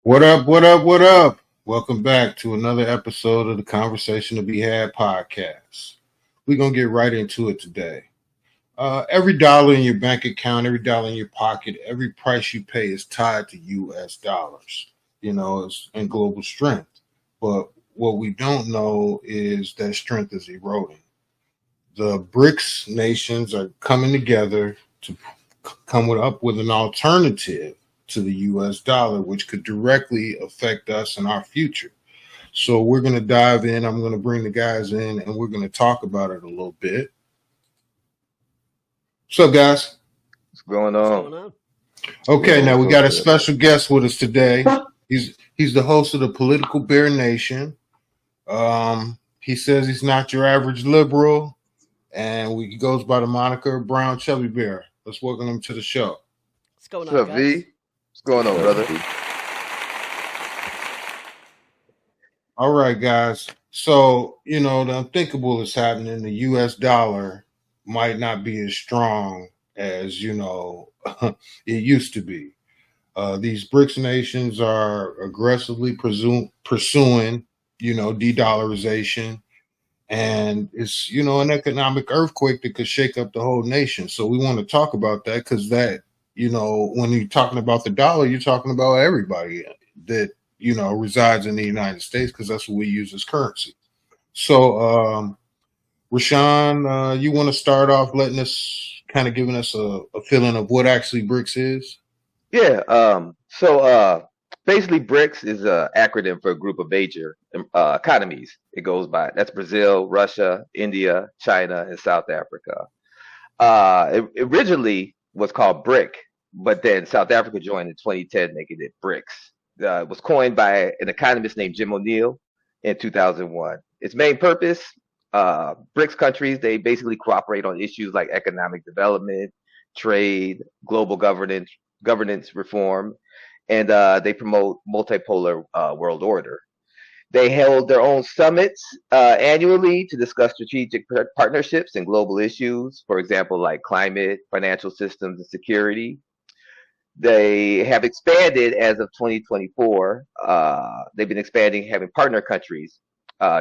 What up? What up? What up? Welcome back to another episode of the Conversation to Be Had podcast. We're going to get right into it today. Every dollar in your bank account, every dollar in your pocket, every price you pay is tied to US dollars, it's in global strength. But what we don't know is that strength is eroding. The BRICS nations are coming together to up with an alternative to the US dollar, which could directly affect us and our future. So we're going to dive in. I'm going to bring the guys in and we're going to talk about it a little bit. What's up, guys? What's going on? Okay, now we got a special guest with us today. He's the host of the Political Bear Nation. He says he's not your average liberal, and he goes by the moniker Brown Chubby Bear. Let's welcome him to the show. What's going on, guys? V? What's going on, brother? All right, guys. So, the unthinkable is happening. The US dollar might not be as strong as, it used to be. These BRICS nations are aggressively pursuing, de-dollarization. And it's, an economic earthquake that could shake up the whole nation. So we want to talk about that because that, when you're talking about the dollar, you're talking about everybody that, resides in the United States because that's what we use as currency. So, Rashawn, you want to start off giving us a feeling of what actually BRICS is? Yeah. So basically BRICS is an acronym for a group of major economies. It goes by, that's Brazil, Russia, India, China, and South Africa. It originally was called BRIC, but then South Africa joined in 2010, making it BRICS. It was coined by an economist named Jim O'Neill in 2001. Its main purpose, BRICS countries, they basically cooperate on issues like economic development, trade, global governance reform, and they promote multipolar world order. They held their own summits annually to discuss strategic partnerships and global issues, for example, like climate, financial systems, and security. They have expanded as of 2024. They've been expanding, having partner countries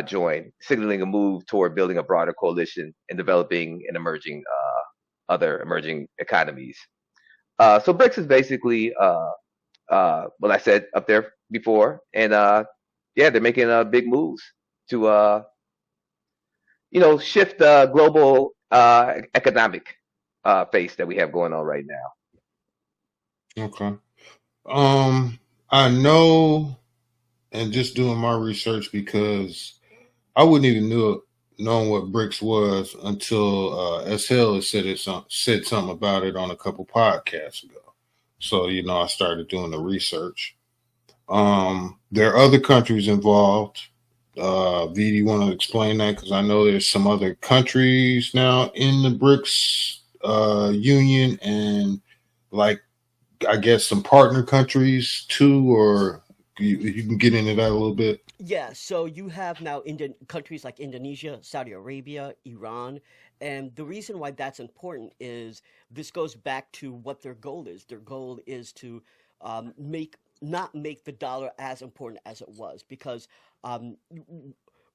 join, signaling a move toward building a broader coalition and developing and emerging other emerging economies. So BRICS is basically what I said up there before, and they're making big moves to shift the global economic face that we have going on right now. Okay. I know, and just doing my research because I wouldn't even know what BRICS was until SL said something about it on a couple podcasts ago. So, I started doing the research. There are other countries involved. V, do you want to explain that? Because I know there's some other countries now in the BRICS union and I guess some partner countries too, or you can get into that a little bit. Yeah, so you have now countries like Indonesia, Saudi Arabia, Iran, and the reason why that's important is this goes back to what their goal is. Their goal is to not make the dollar as important as it was, because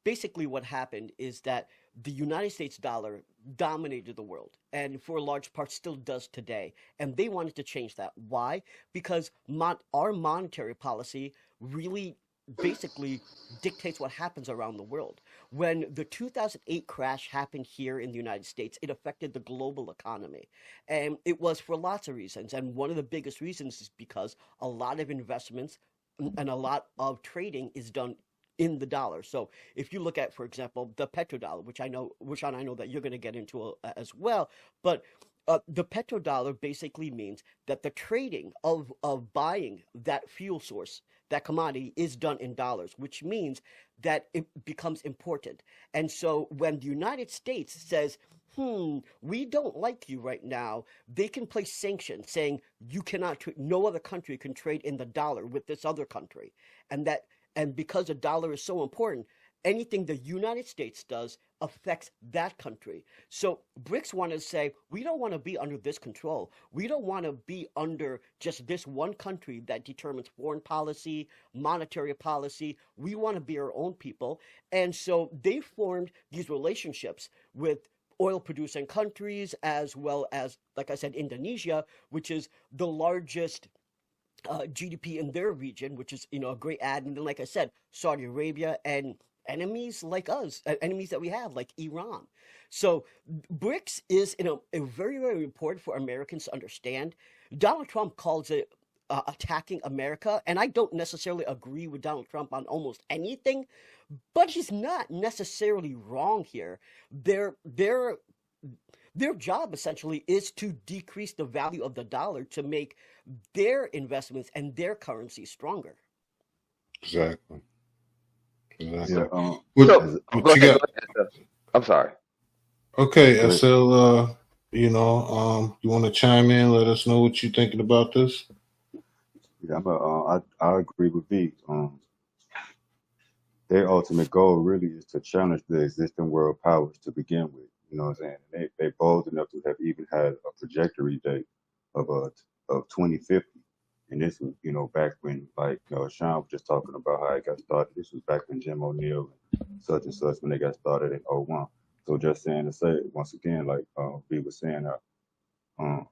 basically what happened is that the United States dollar dominated the world, and for a large part still does today. And they wanted to change that. Why? Because our monetary policy really basically dictates what happens around the world. When the 2008 crash happened here in the United States, it affected the global economy. And it was for lots of reasons. And one of the biggest reasons is because a lot of investments and a lot of trading is done in the dollar. So if you look at, for example, the petrodollar, which I know that you're going to get into as well, but the petrodollar basically means that the trading of buying that fuel source, that commodity, is done in dollars, which means that it becomes important. And so when the United States says, we don't like you right now, they can place sanctions saying you cannot, no other country can trade in the dollar with this other country. And because the dollar is so important, anything the United States does affects that country. So BRICS want to say, we don't want to be under this control. We don't want to be under just this one country that determines foreign policy, monetary policy. We want to be our own people. And so they formed these relationships with oil producing countries, as well as, like I said, Indonesia, which is the largest GDP in their region, which is, a great add. And then, like I said, Saudi Arabia and enemies like us, enemies that we have, like Iran. So BRICS is, a very, very important for Americans to understand. Donald Trump calls it attacking America, and I don't necessarily agree with Donald Trump on almost anything, but he's not necessarily wrong here. Their job essentially is to decrease the value of the dollar to make their investments and their currency stronger. Exactly. Yeah. Exactly. So What go you ahead. got? Go ahead. I'm sorry. Okay, Go ahead. SL, you want to chime in? Let us know what you're thinking about this. Yeah, I agree with V. Their ultimate goal really is to challenge the existing world powers to begin with. You know what I'm saying? They bold enough to have even had a trajectory date of 2050. And this was, back when, like, Sean was just talking about how it got started. This was back when Jim O'Neill and such when they got started in '01. So just saying to say once again, like V was saying, um,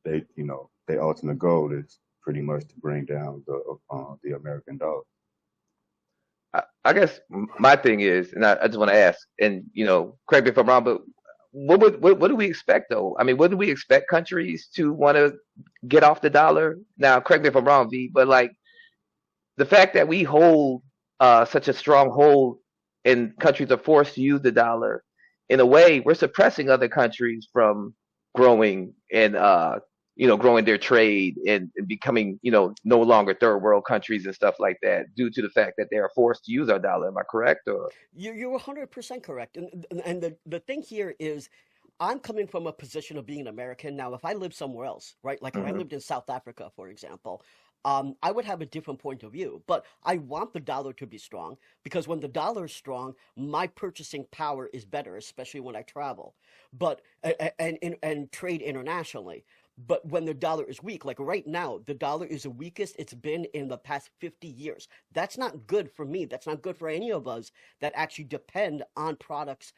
their ultimate goal is pretty much to bring down the American dollar. I guess my thing is, and I just want to ask, and correct me if I'm wrong, but what do we expect though? I mean, what do we expect countries to want to get off the dollar? Now, correct me if I'm wrong, V, but like the fact that we hold such a strong hold and countries are forced to use the dollar, in a way, we're suppressing other countries from growing and growing their trade and becoming no longer third world countries and stuff like that due to the fact that they are forced to use our dollar. Am I correct? Or You're 100% correct. And the thing here is, I'm coming from a position of being an American. Now, if I lived somewhere else, right, like if I Mhm. lived in South Africa, for example, I would have a different point of view. But I want the dollar to be strong, because when the dollar is strong, my purchasing power is better, especially when I travel, but and trade internationally. But when the dollar is weak, like right now, the dollar is the weakest it's been in the past 50 years. That's not good for me. That's not good for any of us that actually depend on products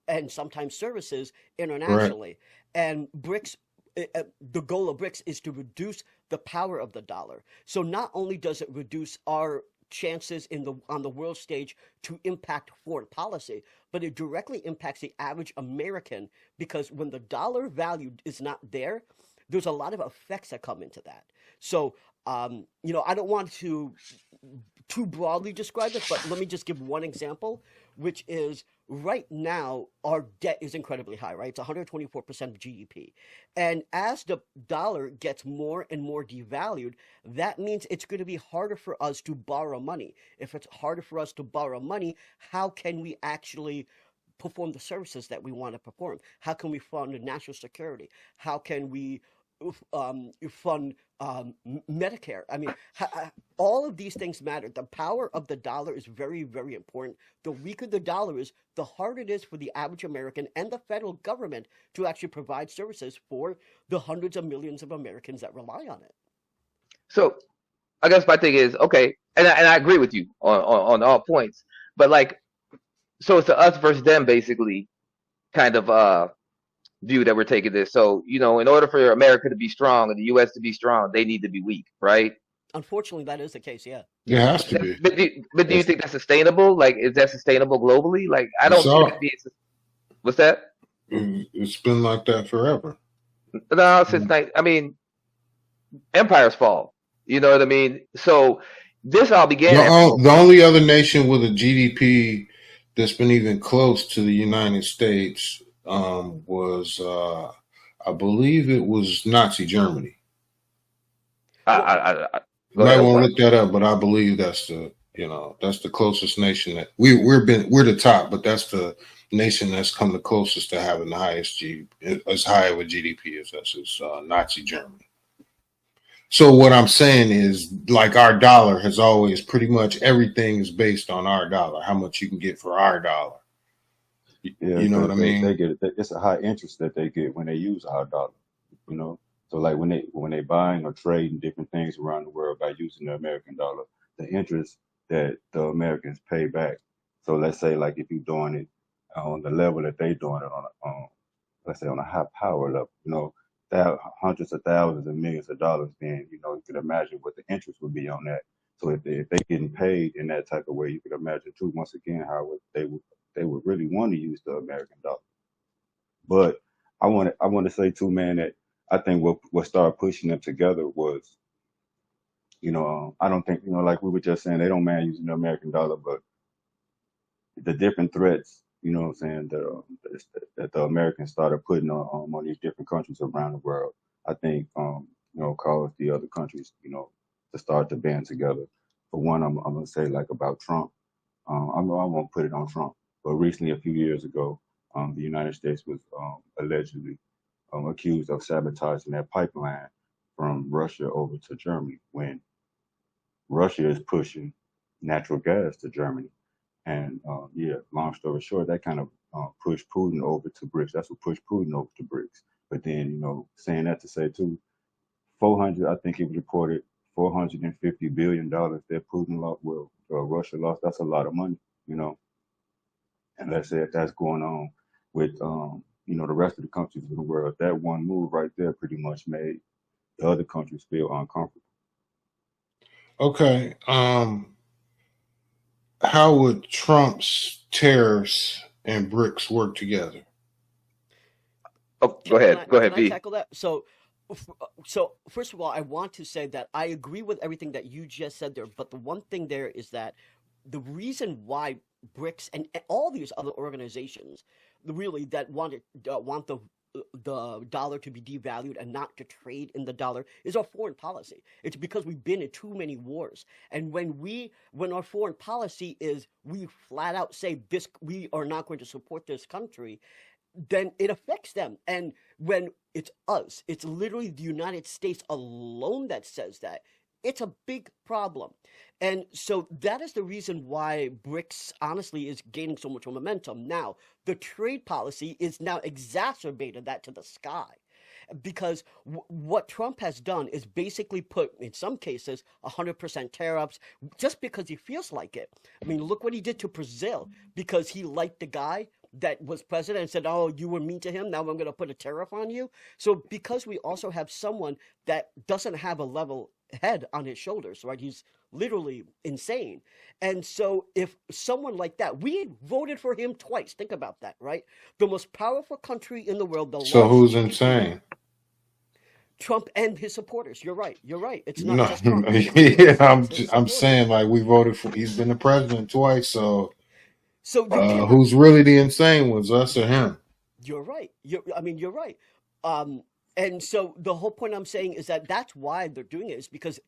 and sometimes services Correct. internationally. And BRICS, the goal of BRICS is to reduce the power of the dollar. So not only does it reduce our chances on the world stage to impact foreign policy, but it directly impacts the average American, because when the dollar value is not there, there's a lot of effects that come into that. So, I don't want to too broadly describe it, but let me just give one example, which is right now our debt is incredibly high, right? It's 124% of GDP. And as the dollar gets more and more devalued, that means it's going to be harder for us to borrow money. If it's harder for us to borrow money, how can we actually perform the services that we want to perform? How can we fund national security? How can we fund Medicare? I mean, all of these things matter. The power of the dollar is very, very important. The weaker the dollar is, the harder it is for the average American and the federal government to actually provide services for the hundreds of millions of Americans that rely on it. So I guess my thing is okay, and I agree with you on all points, but like so it's a us versus them basically kind of view that we're taking this. So in order for America to be strong and the U.S. to be strong, they need to be weak, right? Unfortunately, that is the case, yeah. It has But, to be. but do you It's, think that's sustainable? Like, is that sustainable globally? Like, I it's don't see that all. being. What's that? It's been like that forever. No, since night. I mean, empires fall. You know what I mean? So this all The, began after World the War. only other nation with a GDP that's been even close to the United States was, I believe it was Nazi Germany. Well, I You go might ahead. want to What? look that up, but I believe that's the closest nation that we're the top, but that's the nation that's come the closest to having the highest as high of a GDP as us is Nazi Germany. So what I'm saying is, like, our dollar has always pretty much everything is based on our dollar, how much you can get for our dollar. Yeah, You know what because I they mean? get it's a high interest that they get when they use our dollar. You know, so like when they buying or trading different things around the world by using the American dollar, the interest that the Americans pay back. So let's say like if you're doing it on the level that they doing it on let's say on a high power level, hundreds of thousands and millions of dollars, then you could imagine what the interest would be on that. So if they getting paid in that type of way, you could imagine too once again how they would really want to use the American dollar. But I want to say too, man, that I think what started pushing them together was, I don't think, like we were just saying, they don't mind using the American dollar, but the different threats, what I'm saying, that the Americans started putting on these different countries around the world, I think, caused the other countries, to start to band together. For one, I'm gonna say like about Trump. I won't put it on Trump, but recently, a few years ago, the United States was allegedly accused of sabotaging that pipeline from Russia over to Germany when Russia is pushing natural gas to Germany. And yeah, long story short, that kind of pushed Putin over to BRICS. That's what pushed Putin over to BRICS. But then, saying that to say too, 400, I think it was reported $450 billion that Putin lost, well, Russia lost. That's a lot of money, you know. And let's say if that's going on with, the rest of the countries in the world, that one move right there pretty much made the other countries feel uncomfortable. Okay. How would Trump's tariffs and BRICS work together? Oh, Can, can I go can ahead, I V. tackle that? So first of all, I want to say that I agree with everything that you just said there, but the one thing there is that the reason why BRICS and all these other organizations really that want the dollar to be devalued and not to trade in the dollar is our foreign policy. It's because we've been in too many wars, and when our foreign policy is we flat out say this we are not going to support this country, then it affects them. And when it's us, it's literally the United States alone that says that. It's a big problem. And so that is the reason why BRICS honestly is gaining so much momentum. Now, the trade policy is now exacerbated that to the sky because what Trump has done is basically put, in some cases, 100% tariffs just because he feels like it. I mean, look what he did to Brazil because he liked the guy that was president and said, "Oh, you were mean to him. Now I'm going to put a tariff on you." So because we also have someone that doesn't have a level head on his shoulders, right? He's literally insane. And so if someone like that, we voted for him twice. Think about that, right? The most powerful country in the world, the So largest who's GDP, insane? Trump and his supporters. You're right. You're right. It's not No, just Trump. yeah, It's his I'm supporters. saying like we voted for. He's been the president twice. So So you cannot. who's really the insane ones, us or him? You're right. I mean, you're right. Um, and so the whole point I'm saying is that that's why they're doing it is because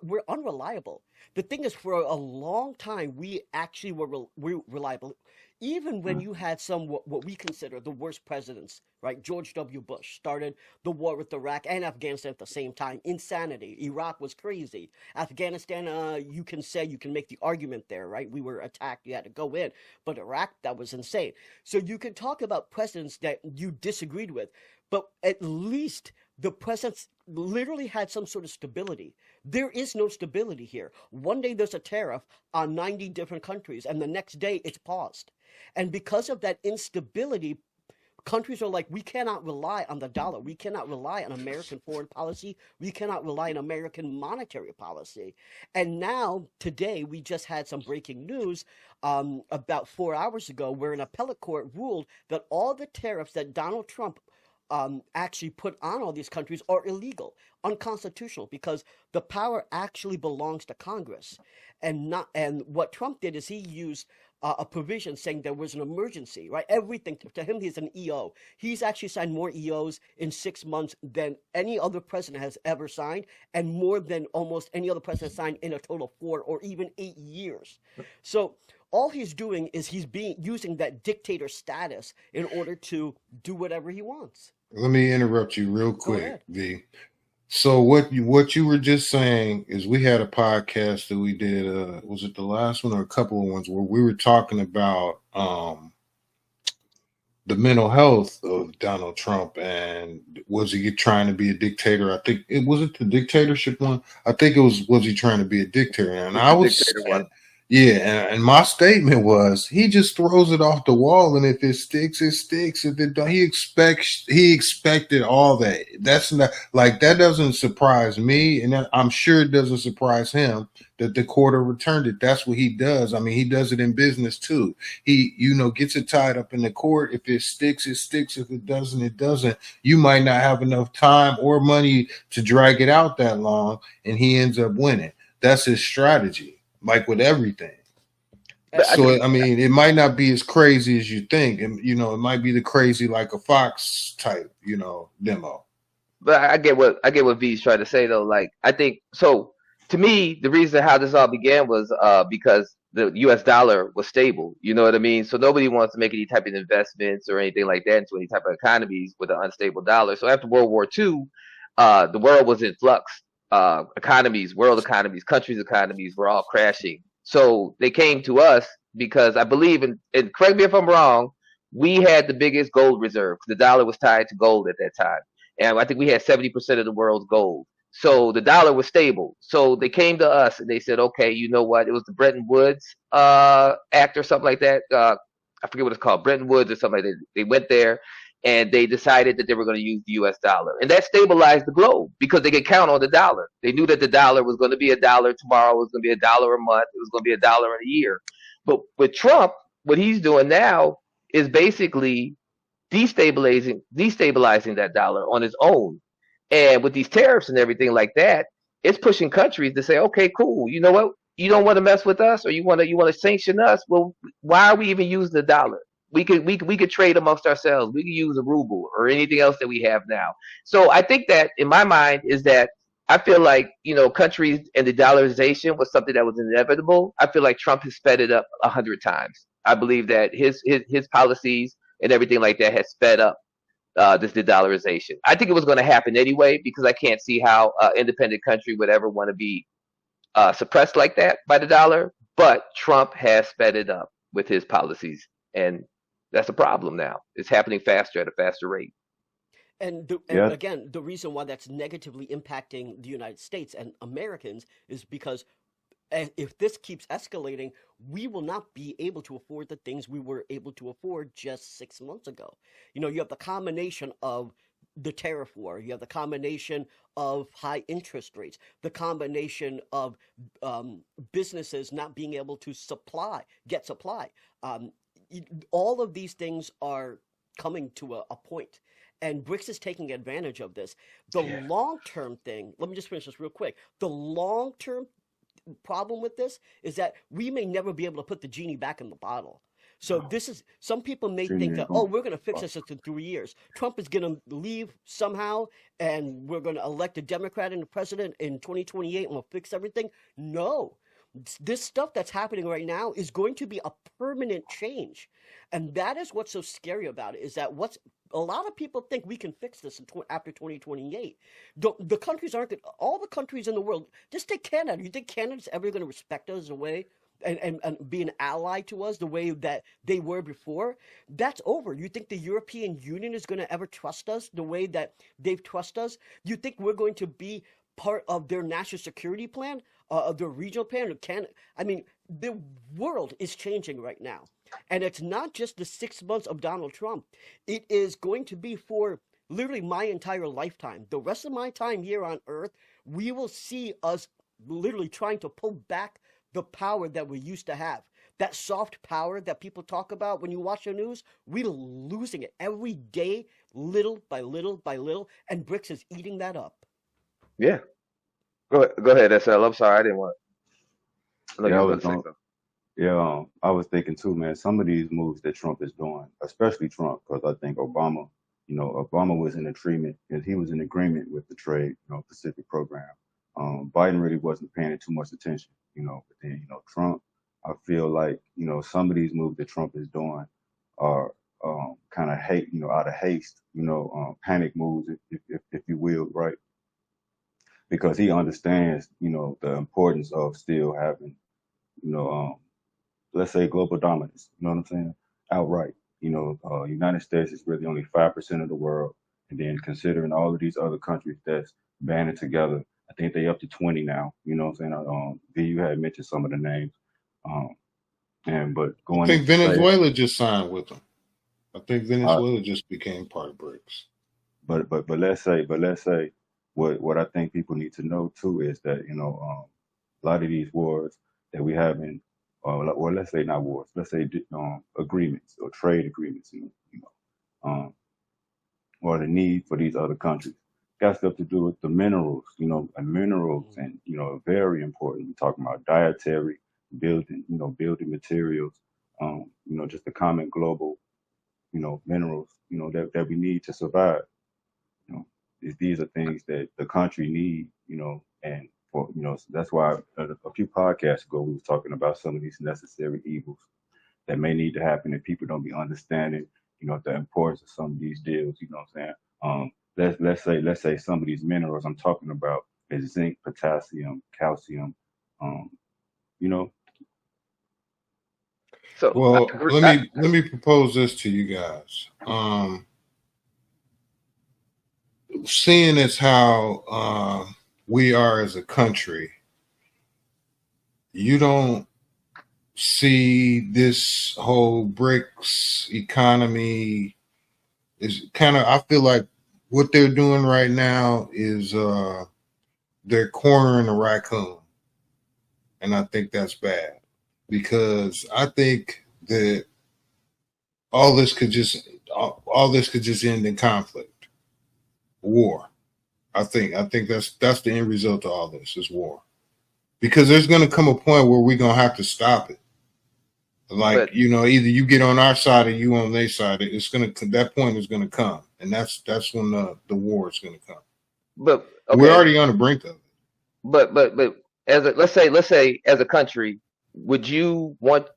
we're unreliable. The thing is, for a long time, we actually were reliable. Even when you had some what we consider the worst presidents, right? George W. Bush started the war with Iraq and Afghanistan at the same time. Insanity. Iraq was crazy. Afghanistan, you can make the argument there, right? We were attacked. You had to go in. But Iraq, that was insane. So you can talk about presidents that you disagreed with, but at least the presidents literally had some sort of stability. There is no stability here. One day there's a tariff on 90 different countries, and the next day it's paused. And because of that instability, countries are like, we cannot rely on the dollar. We cannot rely on American foreign policy. We cannot rely on American monetary policy. And now, today, we just had some breaking news about 4 hours ago where an appellate court ruled that all the tariffs that Donald Trump actually put on all these countries are illegal, unconstitutional, because the power actually belongs to Congress, and not. And what Trump did is he used a provision saying there was an emergency, right? Everything to him, he's an EO. He's actually signed more EOs in 6 months than any other president has ever signed, and more than almost any other president signed in a total of 4 or even 8 years. So all he's doing is he's being using that dictator status in order to do whatever he wants. Let me interrupt you real Go quick, ahead. V. So what you were just saying is we had a podcast that we did. Was it the last one or a couple of ones where we were talking about the mental health of Donald Trump and was he trying to be a dictator? I think it wasn't the dictatorship one. I think it was he trying to be a dictator? And It's I the was dictator one. yeah, and my statement was he just throws it off the wall, and if it sticks, it sticks. If it don't, he expected all that. That's not like that doesn't surprise me, and I'm sure it doesn't surprise him that the court returned it. That's what he does. I mean, he does it in business too. He, gets it tied up in the court. If it sticks, it sticks. If it doesn't, it doesn't. You might not have enough time or money to drag it out that long, and he ends up winning. That's his strategy, like with everything. But I, So, I mean, it might not be as crazy as you think. And, it might be the crazy like a Fox type, demo. but I get what V's trying to say though. Like I think so. To me, the reason how this all began was because the U.S. dollar was stable. You know what I mean? So nobody wants to make any type of investments or anything like that into any type of economies with an unstable dollar. So after World War II, the world was in flux. Economies, world economies, countries' economies were all crashing. So they came to us because I believe, and correct me if I'm wrong, we had the biggest gold reserve. The dollar was tied to gold at that time, and I think we had 70% of the world's gold. So the dollar was stable. So they came to us and they said, okay, you know what? It was the Bretton Woods Act or something like that. I forget what it's called, Bretton Woods or something like that. They went there and they decided that they were going to use the U.S. dollar, and that stabilized the globe because they could count on the dollar. They knew that the dollar was going to be a dollar tomorrow, it was going to be a dollar a month, it was going to be a dollar in a year. But with Trump, what he's doing now is basically destabilizing that dollar on its own. And with these tariffs and everything like that, it's pushing countries to say, okay, cool. You know what? You don't want to mess with us, or you want to sanction us. Well, why are we even using the dollar? We could trade amongst ourselves. We could use a ruble or anything else that we have now. So I think that in my mind is that I feel like countries and the dollarization was something that was inevitable. I feel like Trump has sped it up 100 times. I believe that his policies and everything like that has sped up this de-dollarization. I think it was going to happen anyway because I can't see how independent country would ever want to be suppressed like that by the dollar. But Trump has sped it up with his policies, and that's a problem now. It's happening faster at a faster rate. And Yeah, again, the reason why that's negatively impacting the United States and Americans is because if this keeps escalating, we will not be able to afford the things we were able to afford just 6 months ago. You have the combination of the tariff war, you have the combination of high interest rates, the combination of businesses not being able to get supply. Um, all of these things are coming to a point, and BRICS is taking advantage of this. The Yeah. long term thing, let me just finish this real quick. The long term problem with this is that we may never be able to put the genie back in the bottle. So this is some people may Genie think ain't that, oh, going. we're going to fix this in 3 years. Trump is going to leave somehow, and we're going to elect a Democrat in the president in 2028, and we'll fix everything. No, this stuff that's happening right now is going to be a permanent change, and that is what's so scary about it. Is that what's a lot of people think we can fix this after 2028. The countries aren't all the countries in the world. Just take Canada. You think Canada's ever going to respect us the way and be an ally to us the way that they were before? That's over. You think the European Union is going to ever trust us the way that they've trusted us? You think we're going to be part of their national security plan, of their regional plan? I mean, the world is changing right now. And it's not just the 6 months of Donald Trump. It is going to be for literally my entire lifetime. The rest of my time here on Earth, we will see us literally trying to pull back the power that we used to have. That soft power that people talk about when you watch the news, we're losing it every day, little by little by little, and BRICS is eating that up. Yeah. Go ahead, SL. I'm sorry, I didn't want. I know yeah, you I was was about to say going. something. Yeah, I was thinking too, man. Some of these moves that Trump is doing, especially Trump, because I think Obama, Obama was in agreement, and he was in agreement with the trade, Pacific program. Biden really wasn't paying it too much attention, But then, Trump, I feel like, some of these moves that Trump is doing are kind of hate, out of haste, panic moves, if you will, right? because he understands, the importance of still having, you know, let's say global dominance. You know what I'm saying? Outright. United States is really only 5% of the world, and then considering all of these other countries that's banding together, I think they up to 20 now. You know what I'm saying? V, you had mentioned some of the names, um, and but I going think into say, Venezuela just signed with them. I think uh, Venezuela just became part of BRICS. but let's say what I think people need to know too is that a lot of these wars that we have in, or let's say not wars, let's say agreements or trade agreements, or the need for these other countries. Got stuff to do with the minerals, and minerals, Mhm. and very important. We're talking about dietary, building materials, just the common global, minerals, that we need to survive. You know, these are things that the country need, and so that's why a few podcasts ago we was talking about some of these necessary evils that may need to happen if people don't be understanding, the importance of some of these deals. You know what I'm saying? Let's say some of these minerals I'm talking about is zinc, potassium, calcium. Um, you know, So I Well, agree. let me propose this to you guys. Seeing as how we are as a country, you don't see this whole BRICS economy is kind of. I feel like what they're doing right now is they're cornering a raccoon, and I think that's bad because I think that all this could just all this could just end in conflict, war. I think that's the end result of all this is war. Because there's going to come a point where we're going to have to stop it. Like, but either you get on our side or you on their side. It's going to that point is going to come, and that's when the war is going to come. but We're okay, already on the brink of it. but let's say as a country, would you want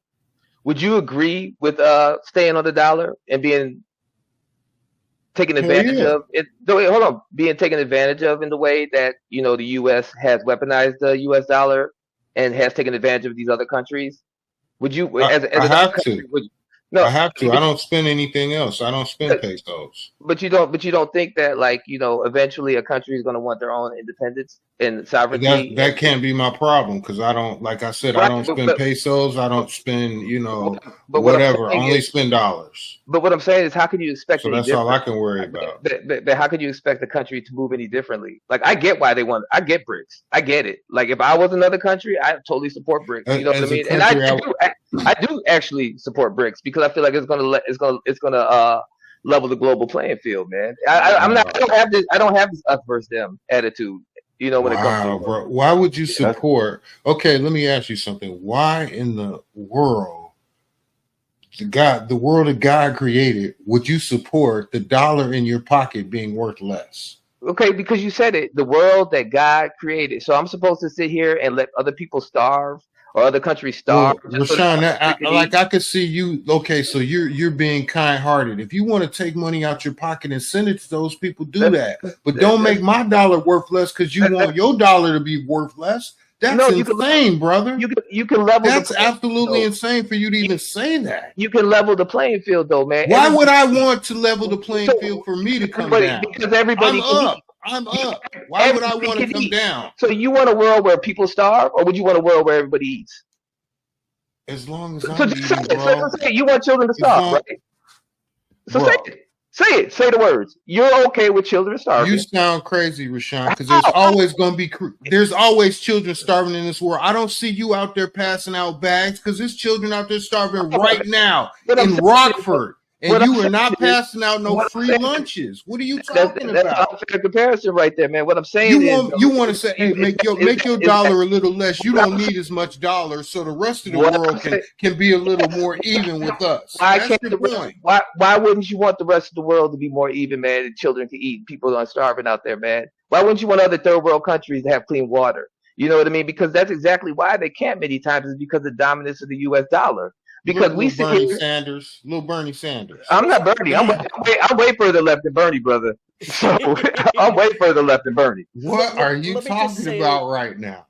would you agree with staying on the dollar and being taken Hell advantage yeah. of it? No, wait, hold on, being taken advantage of in the way that the U.S. has weaponized the U.S. dollar and has taken advantage of these other countries. Would you, I, as I another have country, to. would I no? have I mean, to. I don't spend anything else. I don't spend but pesos. but you don't think that like eventually a country is going to want their own independence and sovereignty That can't be my problem because I don't, like I said, I right? don't But spend but pesos. I but, don't spend, but, but what I'm whatever. I saying only is, spend dollars. but what I'm saying is, how can you expect So any that's all I different? can worry about. But how can you expect the country to move any differently? Like I get why they want. I get BRICS. I get it. Like if I was another country, I totally support BRICS. You know what I As a mean? And I, country, I do. I do actually support BRICS because I feel like it's gonna level the global playing field, man. I'm not. I wow, don't have this. I don't have this us versus them attitude. When it comes to wow, bro. Why would you that's support? Okay, let me ask you something. Why in the world, the world that God created, would you support the dollar in your pocket being worth less? okay, because you said it, the world that God created. So I'm supposed to sit here and let other people starve or other countries starve Well, just so this Rashawn, one country can like eat. I could see you. Okay, so you're being kind hearted. If you want to take money out your pocket and send it to those people, do That, that. But don't that's make my dollar worth less because you that, want your dollar to be worth less. That's no, you can insane, brother. level the That's playing field absolutely though. insane for you to You even say that. you can level the playing field though, man. Why would Everybody I can eat. want to level the playing field So for me to come everybody down? because I'm everybody can eat. up. I'm You, up. Why would I everybody want to can come eat. down? So you want a world where people starve, or would you want a world where everybody eats? As long as So I'm just say eating, it. So bro. say it. You want children to As starve, long, right? So say bro. it. Say it. Say the words. You're okay with children You starving. sound crazy, Rashawn, because there's How? always going to be there's always children starving in this world. I don't see you out there passing out bags because there's children out there starving How? right now What I'm in saying is, Rockford, and what I'm you are saying not is, passing out no what I'm free saying is, lunches. What are you that's talking that's an about? unfair comparison right there, man. What I'm saying is, You though, want to say, hey, is make your that dollar a little less. You what don't I'm saying? need as much dollars, so the rest of the What I'm world saying? can be a little Yes. more even with us. Why That's can't your the rest? point. Why wouldn't you want the rest of the world to be more even, man? And children to eat, people aren't starving out there, man. Why wouldn't you want other third world countries to have clean water? You know what I mean? Because that's exactly why they can't many times is because of the dominance of the U.S. dollar. because we Little sit Bernie here. Sanders, little Bernie Sanders. I'm not Bernie. I'm way further left than Bernie, brother. So I'm way further left than Bernie. What are you Let me just talking say, about right now?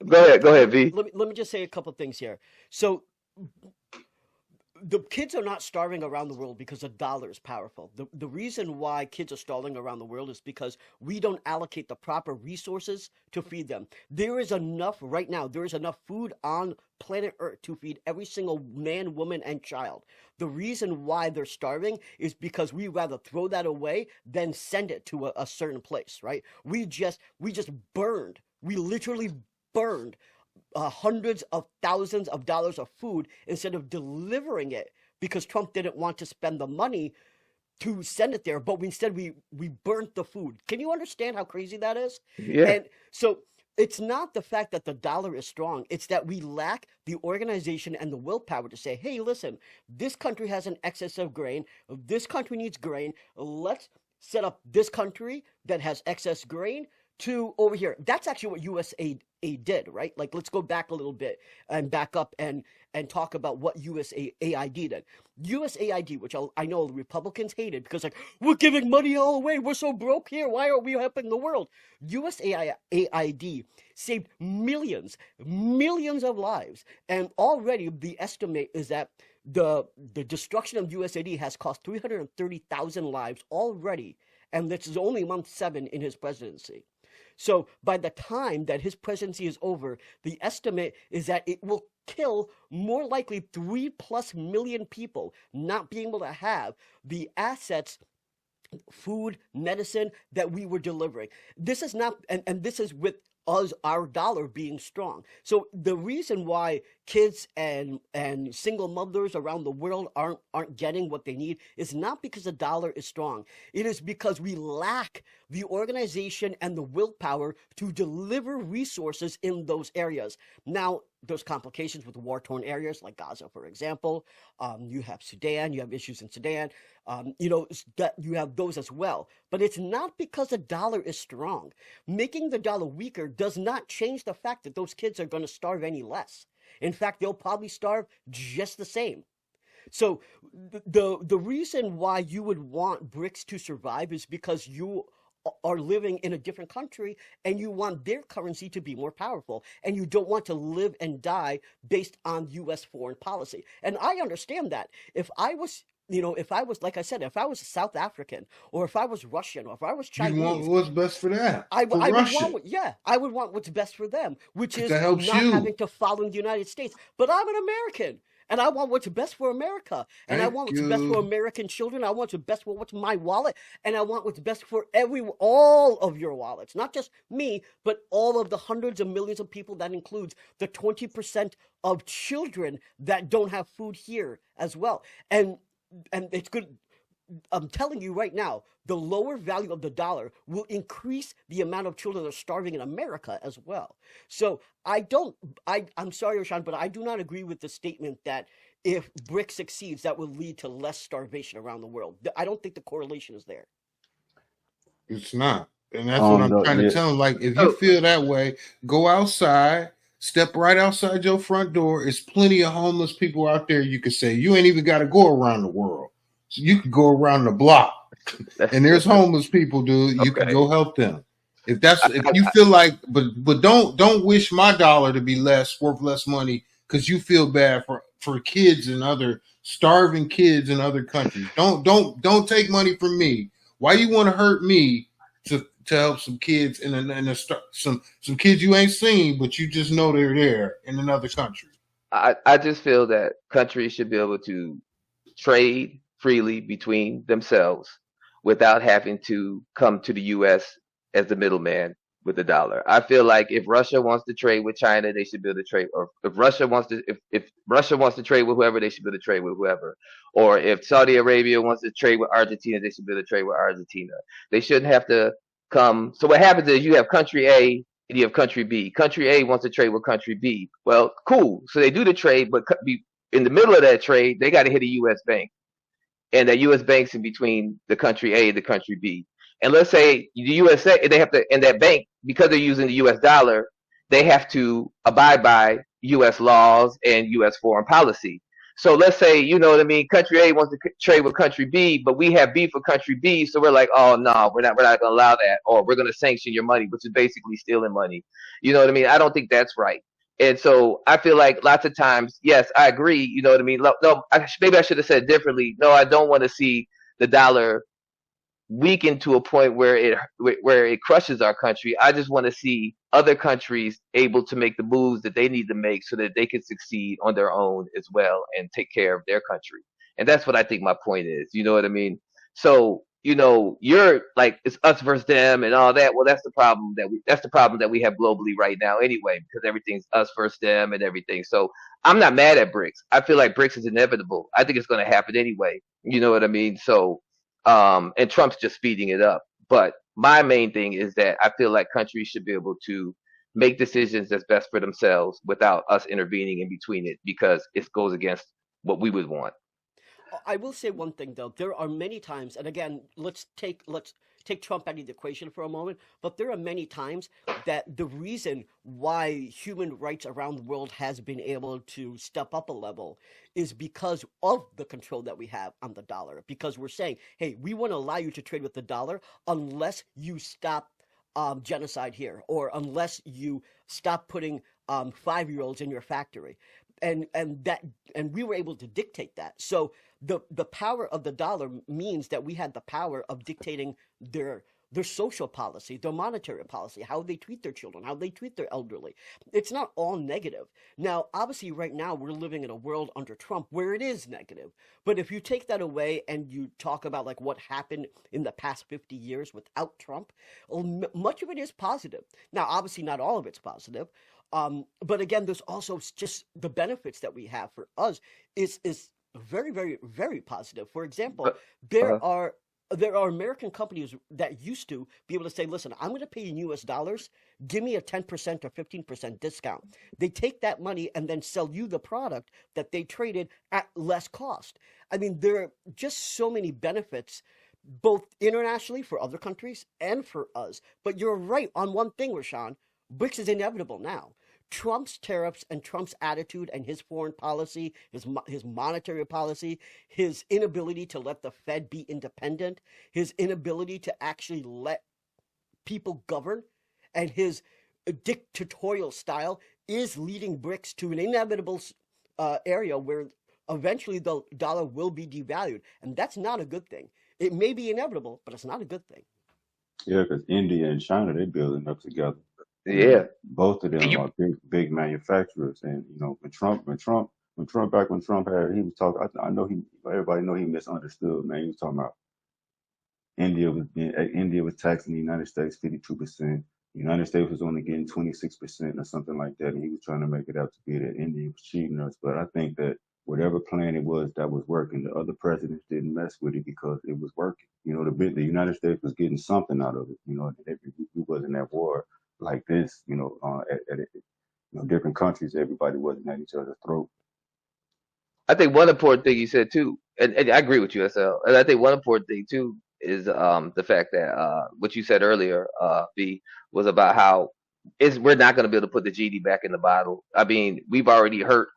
Go ahead, V. let me just say a couple things here. So the kids are not starving around the world because the dollar is powerful. The reason why kids are starving around the world is because we don't allocate the proper resources to feed them. There is enough right now, there is enough food on planet Earth to feed every single man, woman, and child. The reason why they're starving is because we rather throw that away than send it to a certain place, right? We just burned. We literally burned hundreds of thousands of dollars of food instead of delivering it because Trump didn't want to spend the money to send it there, but instead we burnt the food. Can you understand how crazy that is? Yeah. And so it's not the fact that the dollar is strong, it's that we lack the organization and the willpower to say, hey, listen, this country has an excess of grain, this country needs grain, let's set up this country that has excess grain to over here. That's actually what USAID did, right? Like, let's go back a little bit and back up and talk about what USAID did. USAID, which I know the Republicans hated because like, we're giving money all away. We're so broke here. Why aren't we helping the world? USAID saved millions of lives. And already the estimate is that the destruction of USAID has cost 330,000 lives already. And this is only month 7 in his presidency. So by the time that his presidency is over, the estimate is that it will kill more likely 3+ million people not being able to have the assets, food, medicine that we were delivering. This is not, and this is with us, our dollar being strong. So the reason why kids and single mothers around the world aren't getting what they need is not because the dollar is strong. It is because we lack the organization and the willpower to deliver resources in those areas. Now, there's complications with war-torn areas like Gaza, for example. You have Sudan, you have issues in Sudan. That you have those as well. But it's not because the dollar is strong. Making the dollar weaker does not change the fact that those kids are going to starve any less. In fact, they'll probably starve just the same. So the reason why you would want BRICS to survive is because you are living in a different country and you want their currency to be more powerful and you don't want to live and die based on U.S. foreign policy. And I understand that. If I was, like I said, if I was South African or if I was Russian or if I was You want Chinese, what's best for that? I For would Russia. want, I would want what's best for them, which 'Cause is that helps not you. having to follow the United States. But I'm an American, and I want what's best for America, and I Thank want what's best for you. American children. I want what's best for what's my wallet, and I want what's best for all of your wallets, not just me, but all of the hundreds of millions of people. That includes the 20% of children that don't have food here as well, and it's good. I'm telling you right now, the lower value of the dollar will increase the amount of children that are starving in America as well. So I'm sorry, Rashawn, but I do not agree with the statement that if BRICS succeeds, that will lead to less starvation around the world. I don't think the correlation is there. It's not. And that's what I'm trying to Yeah, tell them. Like, if you feel that way, go outside, step right outside your front door. There's plenty of homeless people out there. You can say, you ain't even got to go around the world. So you can go around the block. And there's homeless people, dude. You can go help them. If you feel like, but don't wish my dollar to be worth less money because you feel bad for kids and other starving kids in other countries. Don't take money from me. Why you want to hurt me to help some kids some kids you ain't seen, but you just know they're there in another country? I just feel that countries should be able to trade freely between themselves without having to come to the U.S. as the middleman with the dollar. I feel like if Russia wants to trade with China, they should be able to trade. Or if Russia wants to trade with whoever, they should be able to trade with whoever. Or if Saudi Arabia wants to trade with Argentina, they should be able to trade with Argentina. They shouldn't have to come. So what happens is you have country A and you have country B. Country A wants to trade with country B. Well, cool. So they do the trade, but in the middle of that trade, they got to hit a U.S. bank. And that U.S. banks in between the country A and the country B. And let's say the USA, they have to, and that bank, because they're using the U.S. dollar, they have to abide by U.S. laws and U.S. foreign policy. So let's say, you know what I mean, country A wants to trade with country B, but we have beef with country B, so we're like, oh no, we're not gonna allow that, or we're gonna sanction your money, which is basically stealing money. You know what I mean? I don't think that's right. And so I feel like lots of times, yes, I agree. You know what I mean? No, maybe I should have said it differently. No, I don't want to see the dollar weaken to a point where it crushes our country. I just want to see other countries able to make the moves that they need to make so that they can succeed on their own as well and take care of their country. And that's what I think my point is. You know what I mean? So, you're like it's us versus them and all that. Well, that's the problem that we have globally right now anyway, because everything's us versus them and everything. So I'm not mad at BRICS. I feel like BRICS is inevitable. I think it's going to happen anyway. You know what I mean? So and Trump's just speeding it up. But my main thing is that I feel like countries should be able to make decisions that's best for themselves without us intervening in between it because it goes against what we would want. I will say one thing though. There are many times, and again, let's take Trump out of the equation for a moment. But there are many times that the reason why human rights around the world has been able to step up a level is because of the control that we have on the dollar. Because we're saying, hey, we want to allow you to trade with the dollar unless you stop genocide here, or unless you stop putting 5-year-olds in your factory, and we were able to dictate that. So the power of the dollar means that we had the power of dictating their social policy, their monetary policy, how they treat their children, how they treat their elderly. It's not all negative. Now, obviously, right now we're living in a world under Trump where it is negative. But if you take that away and you talk about like what happened in the past 50 years without Trump, well, much of it is positive. Now, obviously, not all of it's positive. But again, there's also just the benefits that we have for us is very, very, very positive. For example, But uh, there are American companies that used to be able to say, listen, I'm going to pay in US dollars, give me a 10% or 15% discount. They take that money and then sell you the product that they traded at less cost. I mean, there are just so many benefits, both internationally for other countries and for us. But you're right on one thing, Rashawn. BRICS is inevitable now. Trump's tariffs and Trump's attitude and his foreign policy, his monetary policy, his inability to let the Fed be independent, his inability to actually let people govern, and his dictatorial style is leading BRICS to an inevitable area where eventually the dollar will be devalued. And that's not a good thing. It may be inevitable, but it's not a good thing. Yeah, because India and China, they building up together. yeah. Both of And them you, are big manufacturers. And when Trump had, he was talking. I know everybody know he misunderstood. Man, he was talking about India was taxing the United States 52%. The United States was only getting 26% or something like that, and he was trying to make it out to be that India was cheating us. But I think that whatever plan it was that was working, the other presidents didn't mess with it because it was working. The United States was getting something out of it. We wasn't at war like this. Different countries, everybody wasn't at each other's throat. I think one important thing you said too, and I agree with you, SL. And I think one important thing too is the fact that what you said earlier, B, was about how is we're not going to be able to put the genie back in the bottle. I mean, we've already hurt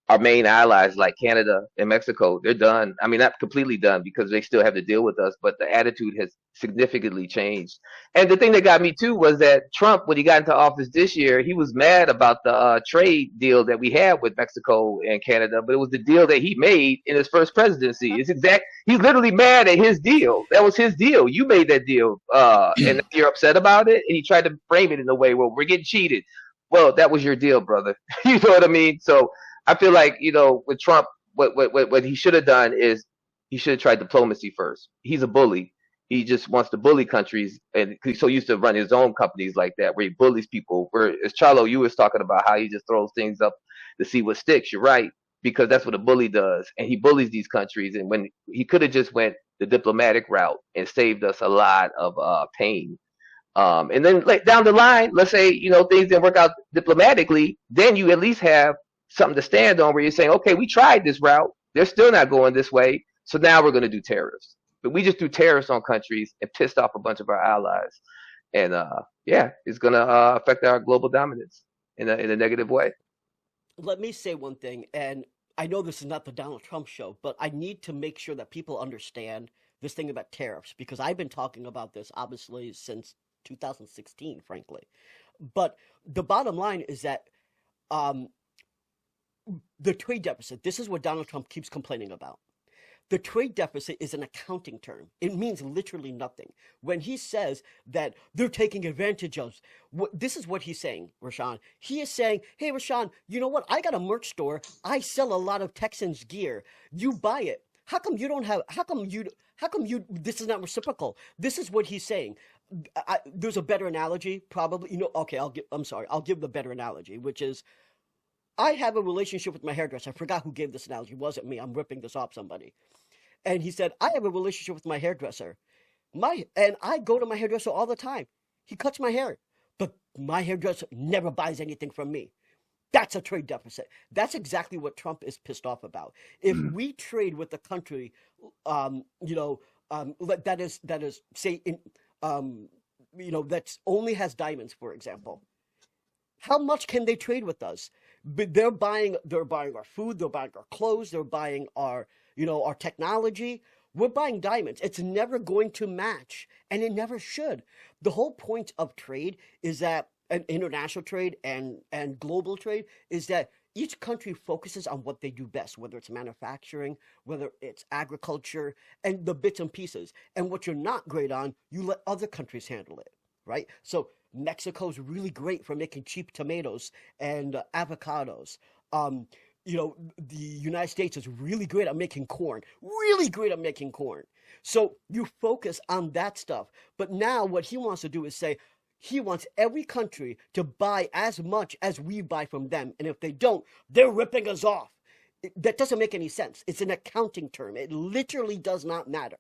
our main allies like Canada and Mexico, they're done. I mean, not completely done because they still have to deal with us, but the attitude has significantly changed. And the thing that got me too was that Trump, when he got into office this year, he was mad about the trade deal that we had with Mexico and Canada, but it was the deal that he made in his first presidency. He's literally mad at his deal. That was his deal. You made that deal, and you're upset about it. And he tried to frame it in a way where we're getting cheated. Well, that was your deal, brother. You know what I mean? So I feel like with Trump, what he should have done is he should have tried diplomacy first. He's a bully. He just wants to bully countries, and he's so used to running his own companies like that, where he bullies people. Where as Charlo, you was talking about how he just throws things up to see what sticks. You're right, because that's what a bully does, and he bullies these countries. And when he could have just went the diplomatic route and saved us a lot of pain. And then like down the line, let's say things didn't work out diplomatically, then you at least have something to stand on where you're saying, okay, we tried this route, they're still not going this way, so now we're going to do tariffs. But we just do tariffs on countries and pissed off a bunch of our allies, and yeah, it's going to affect our global dominance in a negative way. Let me say one thing, and I know this is not the Donald Trump show, but I need to make sure that people understand this thing about tariffs because I've been talking about this obviously since 2016, frankly. But the bottom line is that um, the trade deficit, this is what Donald Trump keeps complaining about. The trade deficit is an accounting term. It means literally nothing. When he says that they're taking advantage of, this is what he's saying, Rashawn. He is saying, hey, Rashawn, you know what? I got a merch store. I sell a lot of Texans gear. You buy it. How come you don't have, this is not reciprocal? This is what he's saying. There's a better analogy, probably. Okay, I'll give the better analogy, which is, I have a relationship with my hairdresser. I forgot who gave this analogy. It wasn't me. I'm ripping this off somebody. And he said, I have a relationship with my hairdresser. And I go to my hairdresser all the time. He cuts my hair. But my hairdresser never buys anything from me. That's a trade deficit. That's exactly what Trump is pissed off about. If we trade with a country, that is say that's only has diamonds, for example. How much can they trade with us? But they're buying our food, they're buying our clothes, they're buying our technology. We're buying diamonds. It's never going to match, and it never should. The whole point of trade is that, and international trade and global trade, is that each country focuses on what they do best, whether it's manufacturing, whether it's agriculture, and the bits and pieces. And what you're not great on, you let other countries handle it, right? So Mexico's really great for making cheap tomatoes and avocados. The United States is really great at making corn, So you focus on that stuff. But now what he wants to do is say he wants every country to buy as much as we buy from them. And if they don't, they're ripping us off. That doesn't make any sense. It's an accounting term. It literally does not matter.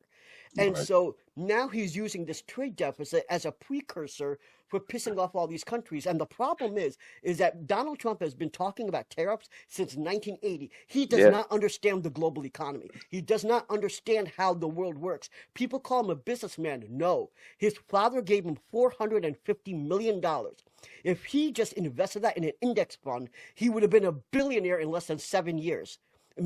And so now he's using this trade deficit as a precursor for pissing off all these countries. And the problem is that Donald Trump has been talking about tariffs since 1980. He does not understand the global economy. He does not understand how the world works. People call him a businessman. No. His father gave him $450 million. If he just invested that in an index fund, he would have been a billionaire in less than 7 years.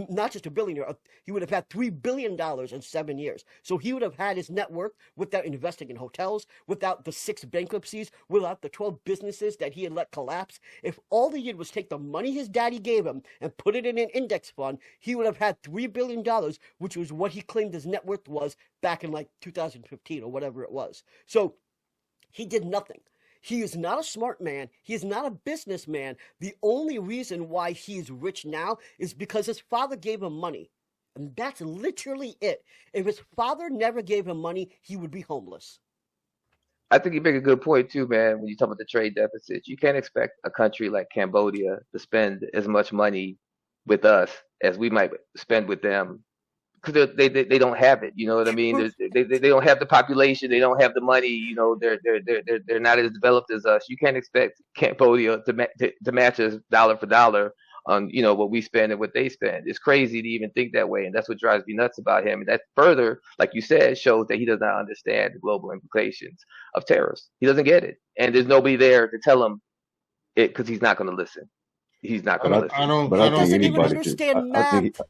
Not just a billionaire, he would have had $3 billion in 7 years. So he would have had his net worth without investing in hotels, without the 6 bankruptcies, without the 12 businesses that he had let collapse. If all he did was take the money his daddy gave him and put it in an index fund, he would have had $3 billion, which was what he claimed his net worth was back in like 2015 or whatever it was. So he did nothing. He is not a smart man. He is not a businessman. The only reason why he is rich now is because his father gave him money. And that's literally it. If his father never gave him money, he would be homeless. I think you make a good point too, man. When you talk about the trade deficit, you can't expect a country like Cambodia to spend as much money with us as we might spend with them, because they don't have it. You know what I mean? They don't have the population. They don't have the money. They're not as developed as us. You can't expect Cambodia to match us dollar for dollar on what we spend and what they spend. It's crazy to even think that way, and that's what drives me nuts about him. And that further, like you said, shows that he does not understand the global implications of tariffs. He doesn't get it, and there's nobody there to tell him it because he's not going to listen. He's not going to listen. I don't. But I I don't. think Doesn't even anybody understand could. math.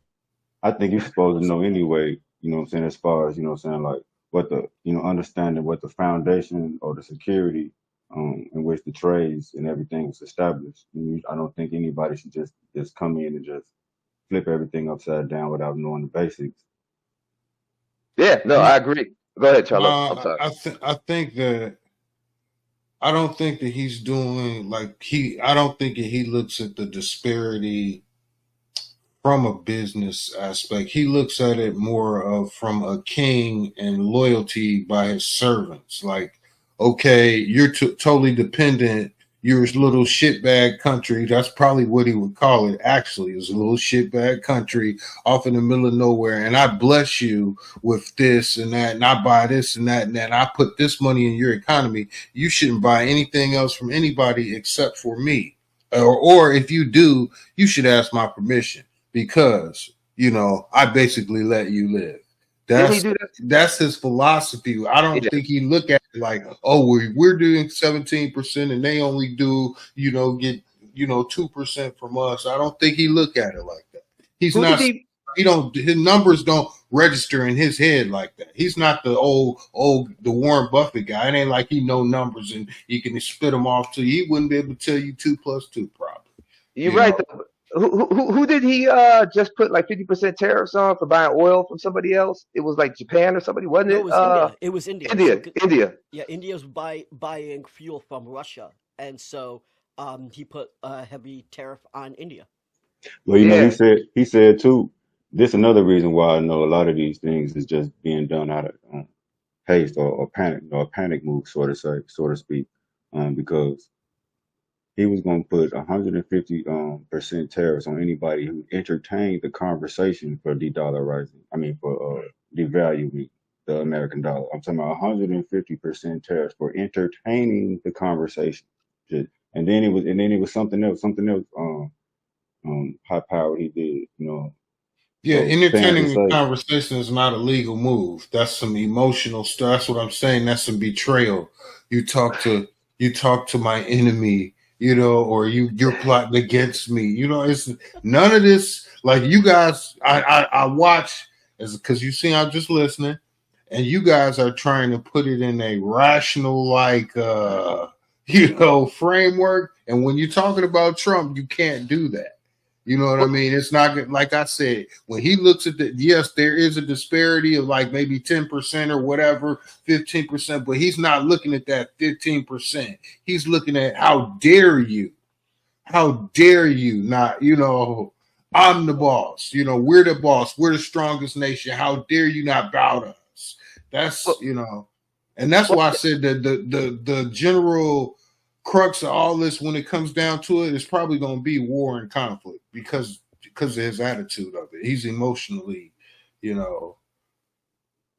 I think you're supposed to know anyway, you know what I'm saying, as far as, like what the, understanding what the foundation or the security in which the trades and everything is established. I don't think anybody should just come in and just flip everything upside down without knowing the basics. Yeah, no, I agree. Go ahead, Charlo. I'm sorry. I think that I don't think that he's doing I don't think that he looks at the disparity from a business aspect. He looks at it more of from a king and loyalty by his servants. Like, okay, you're totally dependent. You're a little shitbag country. That's probably what he would call it. Actually, is a little shitbag country off in the middle of nowhere. And I bless you with this and that, and I buy this and that, and then I put this money in your economy. You shouldn't buy anything else from anybody except for me. Or if you do, you should ask my permission. Because I basically let you live. That's his philosophy. I don't think he look at it like, oh, we're doing 17% and they only do get 2% from us. I don't think he look at it like that. He's Who did not. he? He don't. His numbers don't register in his head like that. He's not the the Warren Buffett guy. It ain't like he know numbers and he can spit them off to you. He wouldn't be able to tell you 2 + 2 probably. You're You know. right. Though. Who did he just put like 50% tariffs on for buying oil from somebody else? It was like Japan or somebody, wasn't No, it it? was India. It was India. So, India. yeah, India's buying fuel from Russia, and so he put a heavy tariff on India. Well, you know, Yeah. he said too. This another reason why I know a lot of these things is just being done out of haste or panic, a panic move, so to speak, because he was going to put 150 percent tariffs on anybody who entertained the conversation for de-dollarizing. I mean, for devaluing the American dollar. I'm talking about 150% tariffs for entertaining the conversation. And then it was something else, high powered he did, you know. Yeah, So staying to entertaining the say, conversation is not a legal move. That's some emotional stuff. That's what I'm saying. That's some betrayal. You talk to my enemy, you know, or you're plotting against me. You know, it's none of this. Like you guys, I watch as because you see, I'm just listening, and you guys are trying to put it in a rational, like framework. And when you're talking about Trump, you can't do that. You know what I mean? It's not good. Like I said, when he looks at yes, there is a disparity of like maybe 10% or whatever, 15%, but he's not looking at that 15%. He's looking at how dare you? How dare you not, I'm the boss. We're the boss. We're the strongest nation. How dare you not bow to us? That's, Well, and that's well, why I said that the general crux of all this, when it comes down to it, is probably going to be war and conflict because of his attitude of it. He's emotionally, you know.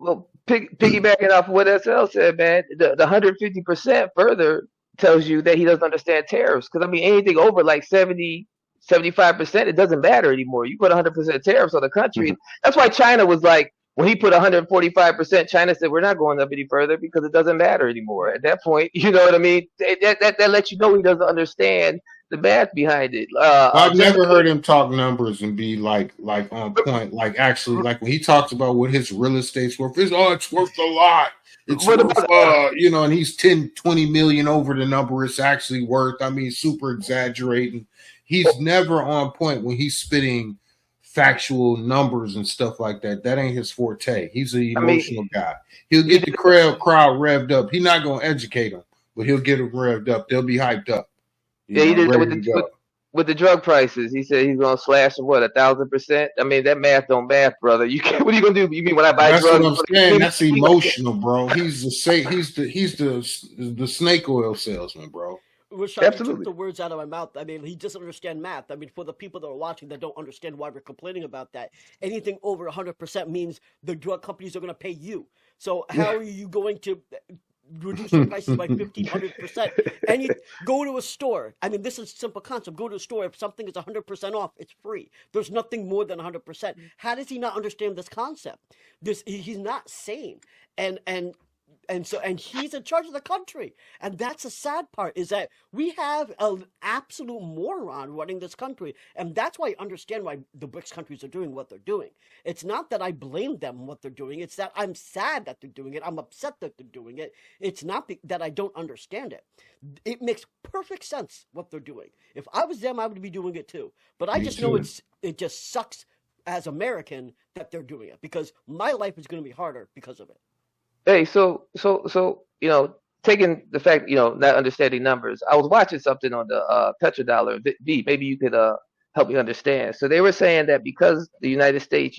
well, piggybacking off of what SL said, man, the 150% further tells you that he doesn't understand tariffs. Because I mean, anything over like 75%, it doesn't matter anymore. You put 100% tariffs on the country. That's why China was like, when he put 145%, China said, we're not going up any further because it doesn't matter anymore. At that point, you know what I mean? That lets you know he doesn't understand the math behind it. Well, I've Just never heard him talk numbers and be like on point. Like actually, like when he talks about what his real estate's worth, it's worth a lot. It's what worth about and he's 10, 20 million over the number it's actually worth. I mean, super exaggerating. He's never on point when he's spitting factual numbers and stuff like that. That ain't his forte. He's an I mean, emotional guy. He'll you get the crowd revved up. He's not gonna educate them, but he'll get them revved up. They'll be hyped up, yeah, he did that ready to go. with the drug prices. He said he's gonna slash them 1,000%. I mean, that math don't math, brother. You can't. What are you gonna do? You mean when I buy That's what drugs? I'm saying. That's emotional, bro. He's the snake oil salesman, bro. Rashad, you took Absolutely. the words out of my mouth. I mean, he doesn't understand math. I mean, for the people that are watching that don't understand why we're complaining about that, anything over 100% means the drug companies are going to pay you. So how are you going to reduce your prices by 1,500%? And you go to a store. I mean, this is a simple concept. Go to a store. If something is 100% off, it's free. There's nothing more than 100%. How does he not understand this concept? He's not sane. And he's in charge of the country, and that's the sad part, is that we have an absolute moron running this country, and that's why I understand why the BRICS countries are doing what they're doing. It's not that I blame them what they're doing, it's that I'm sad that they're doing it, I'm upset that they're doing it. It's not that I don't understand it. It makes perfect sense what they're doing. If I was them, I would be doing it too, but I Me just know too. it just sucks as American that they're doing it, because my life is going to be harder because of it. Hey, taking the fact, not understanding numbers. I was watching something on the petrodollar. V, maybe you could help me understand. So they were saying that because the United States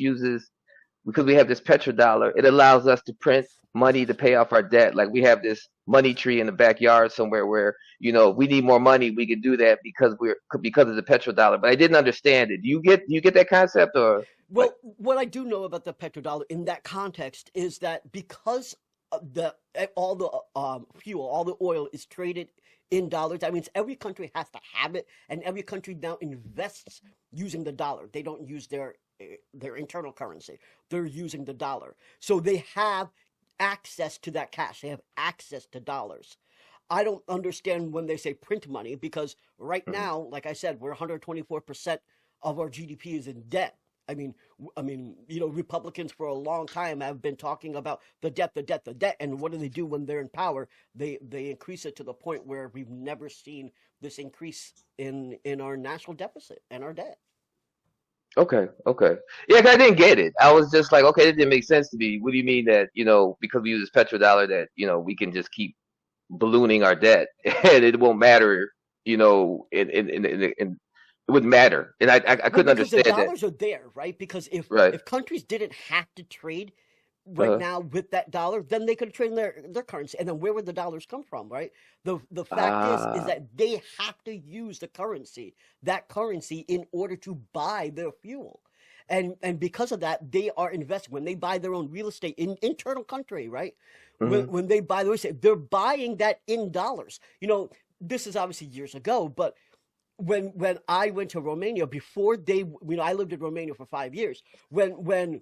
because we have this petrodollar, it allows us to print money to pay off our debt. Like we have this money tree in the backyard somewhere where, we need more money. We can do that because of the petrodollar. But I didn't understand it. Do you get that concept or like? Well, what I do know about the petrodollar in that context is that because all the fuel, all the oil is traded in dollars, that means every country has to have it, and every country now invests using the dollar. They don't use their internal currency; they're using the dollar, so they have access to that cash. They have access to dollars. I don't understand when they say print money, because right Mhm. now, like I said, we're 124% of our GDP is in debt. I mean, Republicans for a long time have been talking about the debt, the debt, the debt, and what do they do when they're in power? They increase it to the point where we've never seen this increase in our national deficit and our debt. Okay, okay. Yeah, 'cause I didn't get it. I was just like, okay, it didn't make sense to me. What do you mean that, because we use this petrodollar that, we can just keep ballooning our debt and it won't matter, and it wouldn't matter. And I Well, couldn't because the understand that. dollars are there, right? Because if Right. if countries didn't have to trade right Uh-huh. now with that dollar, then they could trade in their currency. And then where would the dollars come from, right? The fact is Ah, that they have to use that currency in order to buy their fuel. And because of that, they are investing when they buy their own real estate in internal country, right? hmm When they buy the real estate, they're buying that in dollars. This is obviously years ago, but when I went to Romania before I lived in Romania for 5 years. When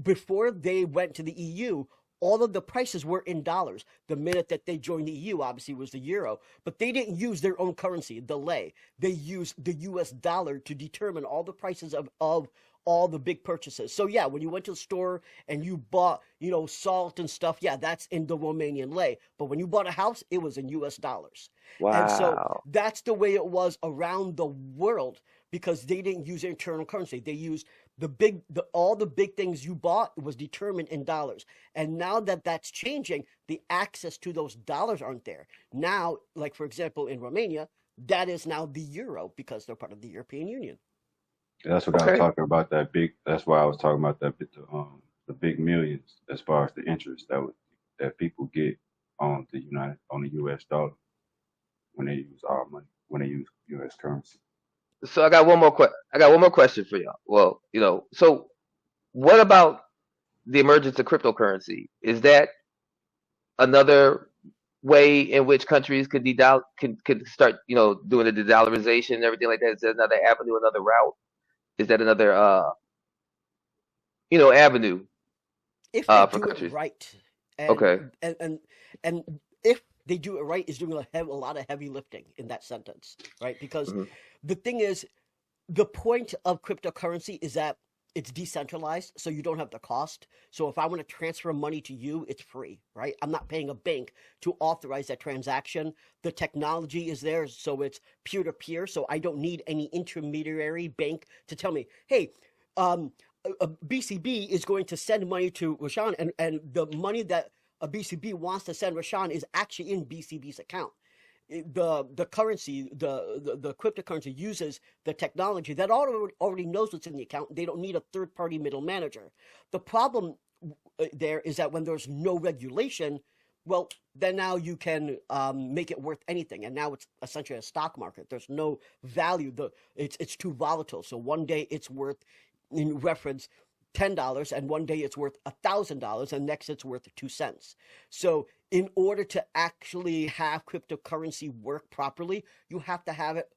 before they went to the EU, all of the prices were in dollars. The minute that they joined the EU, obviously was the euro, but they didn't use their own currency, the lei. They used the US dollar to determine all the prices of all the big purchases. So yeah, when you went to the store and you bought, salt and stuff, yeah, that's in the Romanian lei. But when you bought a house, it was in US dollars. And so wow. that's the way it was around the world because they didn't use internal currency. They used all the big things you bought was determined in dollars. And now that that's changing, the access to those dollars aren't there. Now, like for example, in Romania, that is now the euro because they're part of the European Union. That's what I was Okay. talking about. That big. That's why I was talking about that bit. The big millions as far as the interest that people get on the U.S. dollar when they use our money when they use U.S. currency. So I got one more question for y'all. Well, so what about the emergence of cryptocurrency? Is that another way in which countries can start, doing the de-dollarization and everything like that? Is that another avenue, another route? Is that another avenue If they for do it countries? right, and Okay. and and, and if they do it right, is doing a lot of heavy lifting in that sentence, right? Because hmm the thing is, the point of cryptocurrency is that it's decentralized, so you don't have the cost. So if I want to transfer money to you, it's free, right? I'm not paying a bank to authorize that transaction. The technology is there, so it's peer to peer. So I don't need any intermediary bank to tell me, hey, um, a BCB is going to send money to Rashawn, and the money that a BCB wants to send Rashawn is actually in BCB's account. The currency, the cryptocurrency uses the technology that already knows what's in the account. They don't need a third party middle manager. The problem there is that when there's no regulation, well, then now you can make it worth anything, and now it's essentially a stock market. There's no value. It's too volatile. So one day it's worth, in reference, $10, and one day it's worth $1,000, and next it's worth 2 cents. So in order to actually have cryptocurrency work properly, you have to have it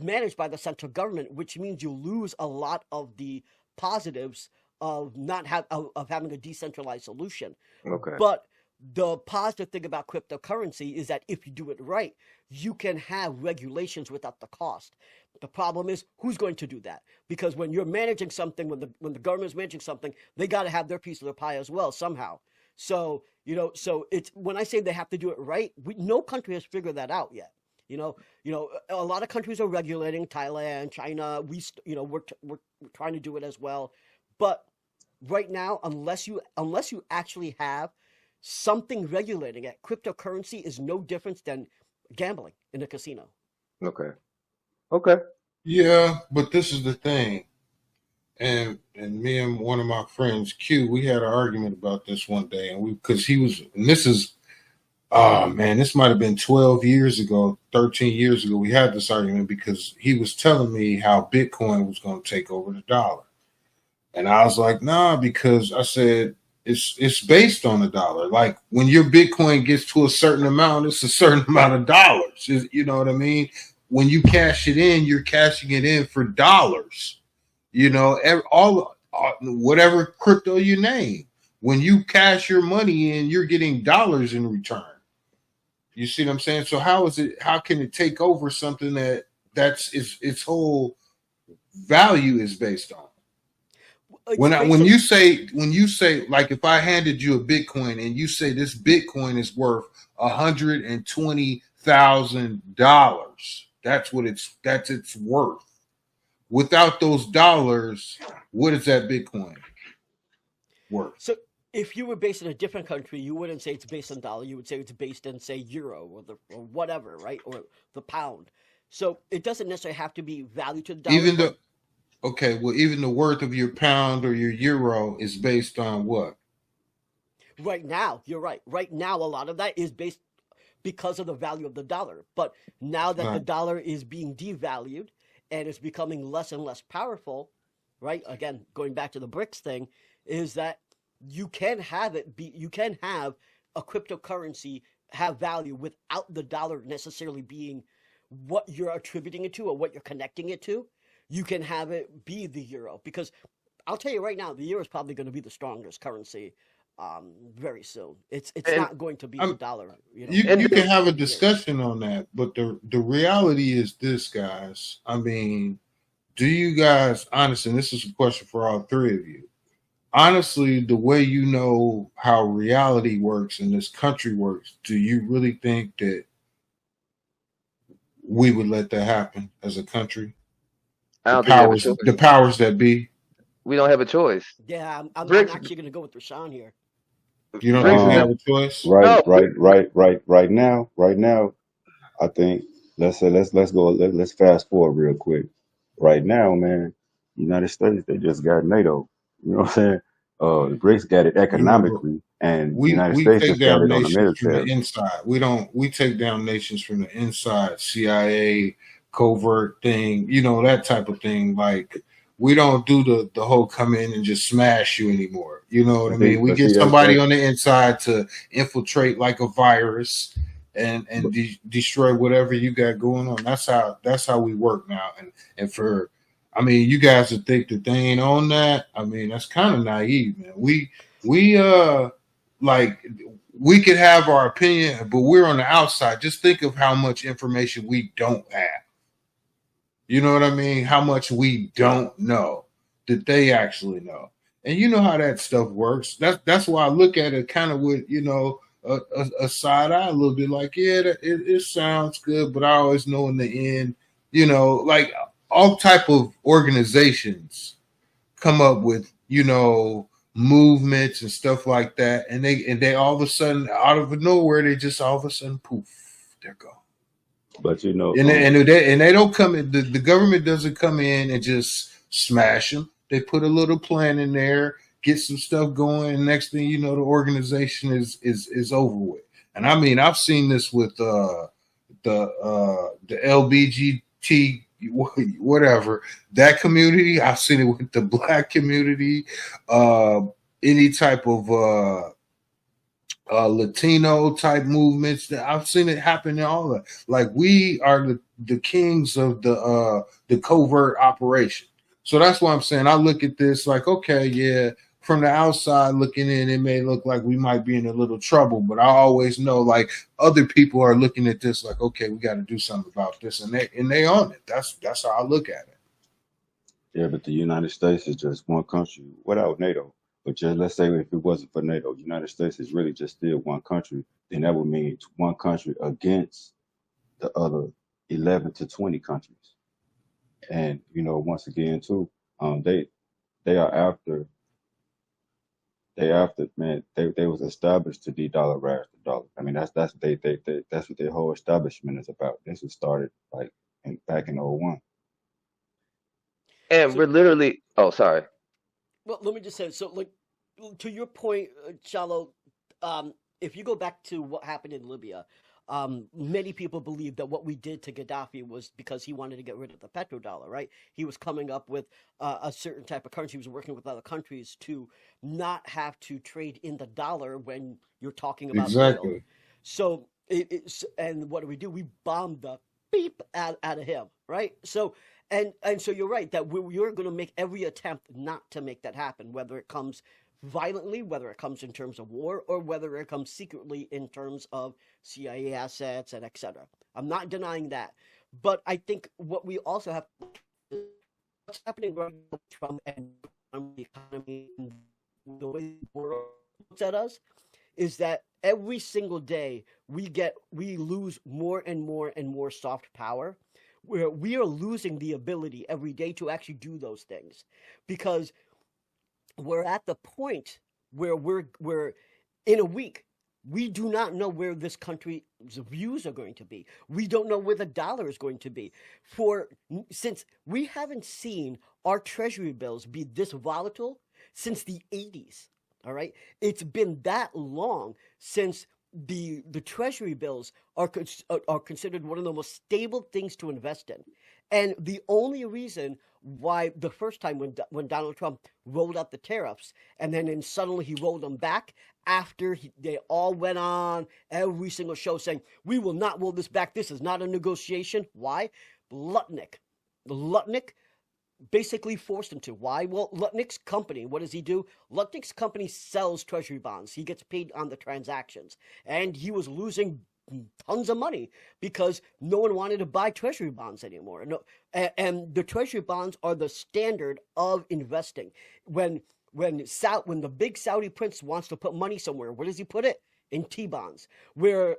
managed by the central government, which means you lose a lot of the positives of not have of having a decentralized solution. Okay. But the positive thing about cryptocurrency is that if you do it right, you can have regulations without the cost. The problem is who's going to do that? Because when you're managing something, when the government's managing something, they got to have their piece of the pie as well somehow. So so it's when I say they have to do it right, no country has figured that out yet. A lot of countries are regulating. Thailand, China. We're trying to do it as well, but right now, unless you actually have something regulating it, cryptocurrency is no different than gambling in a casino. Okay. Okay. Yeah, but this is the thing. And me and one of my friends, Q, we had an argument about this one day, and because he was, and this is, oh man, this might have been 12 years ago, 13 years ago. We had this argument because he was telling me how Bitcoin was going to take over the dollar. And I was like, nah, because I said it's based on the dollar. Like when your Bitcoin gets to a certain amount, it's a certain amount of dollars. You know what I mean? When you cash it in, you're cashing it in for dollars. All whatever crypto you name. When you cash your money in, you're getting dollars in return. You see what I'm saying? So how is it? How can it take over something that's its whole value is based on? It's When based on when you say like if I handed you a Bitcoin and you say this Bitcoin is worth $120,000, that's its worth. Without those dollars, what is that Bitcoin worth? so if you were based in a different country, you wouldn't say it's based on dollar. You would say it's based in, say, euro or whatever, right? Or the pound. So it doesn't necessarily have to be valued to the dollar, Even but the Okay, well, even the worth of your pound or your euro is based on what? right now, you're right. Right now, a lot of that is based because of the value of the dollar. But now that the Right. dollar is being devalued and it's becoming less and less powerful, right? Again, going back to the BRICS thing, is that you can have a cryptocurrency have value without the dollar necessarily being what you're attributing it to or what you're connecting it to. You can have it be the euro because I'll tell you right now, the euro is probably going to be the strongest currency very soon. It's and not going to be the I'm, dollar, and you can have a years. discussion on that, but the reality is this, guys. I mean, do you guys honestly, and this is a question for all three of you. Honestly, the way you know how reality works and this country works, do you really think that we would let that happen as a country? I don't think we have a choice. The powers that be. We don't have a choice. Yeah, I'm BRICS, actually going to go with Rashawn here. You don't think BRICS we is have Um, a choice? right, no. right, right, right, right now, I think let's go let's fast forward real quick. Right now, man, United States they just got NATO. You know what I'm saying? The BRICS got it You know, but economically, and United we States take just got down it on the nations from the military. inside. We take down nations from the inside. CIA covert thing, that type of thing. Like we don't do the whole come in and just smash you anymore. You know what I mean? We But get see somebody that on the inside to infiltrate like a virus and destroy whatever you got going on. That's how we work now. And for I mean, you guys would think that they ain't on that. I mean, that's kind of naive, man. We like we could have our opinion, but we're on the outside. Just think of how much information we don't have. You know what I mean? How much we don't know that they actually know. And you know how that stuff works. That's why I look at it kind of with, a side eye a little bit like, yeah, it sounds good, but I always know in the end, like all type of organizations come up with movements and stuff like that, and they all of a sudden out of nowhere they just all of a sudden poof, they're gone. but And they don't come in. The government doesn't come in and just smash them. They put a little plan in there, get some stuff going, and next thing you know, the organization is over with. And I mean, I've seen this with the LBGT whatever that community. I've seen it with the black community. Uh, any type of Latino type movements. That I've seen it happen in all that. Like we are the kings of the covert operation. So that's why I'm saying I look at this like, okay, yeah, from the outside looking in, it may look like we might be in a little trouble, but I always know like other people are looking at this like, okay, we got to do something about this, and they on it. That's how I look at it. yeah, but the United States is just one country without NATO. But just let's say if it wasn't for NATO, United States is really just still one country. Then that would mean one country against the other 11 to 20 countries. And once again, too, they they are after man. They was established to de-dollarize the dollar. I mean, that's what their whole establishment is about. This was started like back in '01. And So we're literally. Oh, sorry. well, let me just say, so like to your point, Shallow, if you go back to what happened in Libya, many people believe that what we did to Gaddafi was because he wanted to get rid of the petrodollar, right? He was coming up with a certain type of currency. He was working with other countries to not have to trade in the dollar when you're talking about oil. Exactly. So and what do? We bombed the beep out of him, right? So and so you're right that we're going to make every attempt not to make that happen, whether it comes violently, whether it comes in terms of war, or whether it comes secretly in terms of CIA assets and etc. I'm not denying that, but I think what we also have what's happening right now with Trump and economy, the way the world looks at us, is that every single day we lose more and more and more soft power, where we are losing the ability every day to actually do those things, because we're at the point where we're in a week. We do not know where this country's views are going to be. We don't know where the dollar is going to be. For since we haven't seen our treasury bills be this volatile since the 80s. All right? It's been that long since the treasury bills are considered one of the most stable things to invest in. And the only reason why the first time when Donald Trump rolled out the tariffs, and then suddenly he rolled them back after they all went on every single show saying, we will not roll this back. This is not a negotiation. Why? Lutnick. Lutnick basically forced him to. Why? Well, Lutnick's company, what does he do? Lutnick's company sells treasury bonds. He gets paid on the transactions. And he was losing tons of money because no one wanted to buy treasury bonds anymore. No, and the treasury bonds are the standard of investing. When the big Saudi prince wants to put money somewhere, where does he put it? In T-bonds. When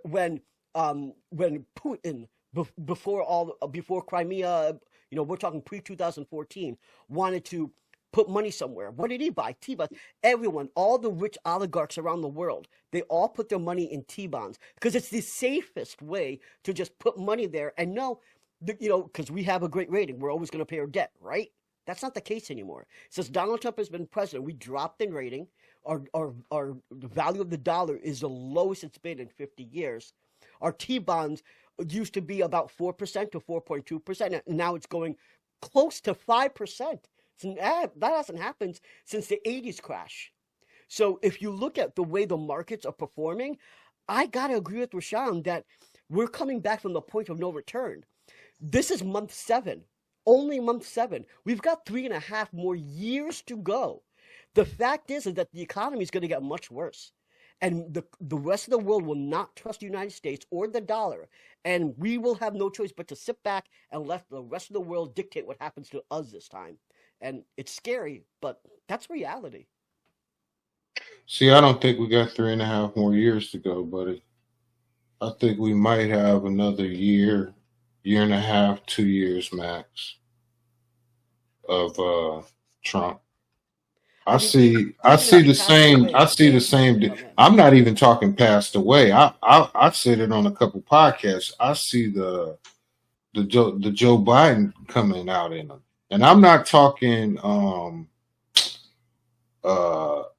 Putin, before Crimea, we're talking pre-2014, wanted to put money somewhere, what did he buy? T-bonds. Everyone, all the rich oligarchs around the world, they all put their money in T-bonds because it's the safest way to just put money there and know, because we have a great rating, we're always going to pay our debt, right? That's not the case anymore. Since Donald Trump has been president, we dropped in rating. The value of the dollar is the lowest it's been in 50 years. Our T-bonds used to be about 4% to 4.2%. And now it's going close to 5%. So that hasn't happened since the 80s crash. So if you look at the way the markets are performing, I got to agree with Rashawn that we're coming back from the point of no return. This is month 7. Only month 7. We've got 3.5 more years to go. The fact is that the economy is going to get much worse. And the rest of the world will not trust the United States or the dollar. And we will have no choice but to sit back and let the rest of the world dictate what happens to us this time. And it's scary, but that's reality. See, I don't think we got 3.5 more years to go, buddy. I think we might have another year and a half, 2 years max of Trump. I see the same. I'm not even talking passed away. I said it on a couple podcasts. I see the Joe Biden coming out in them, and I'm not talking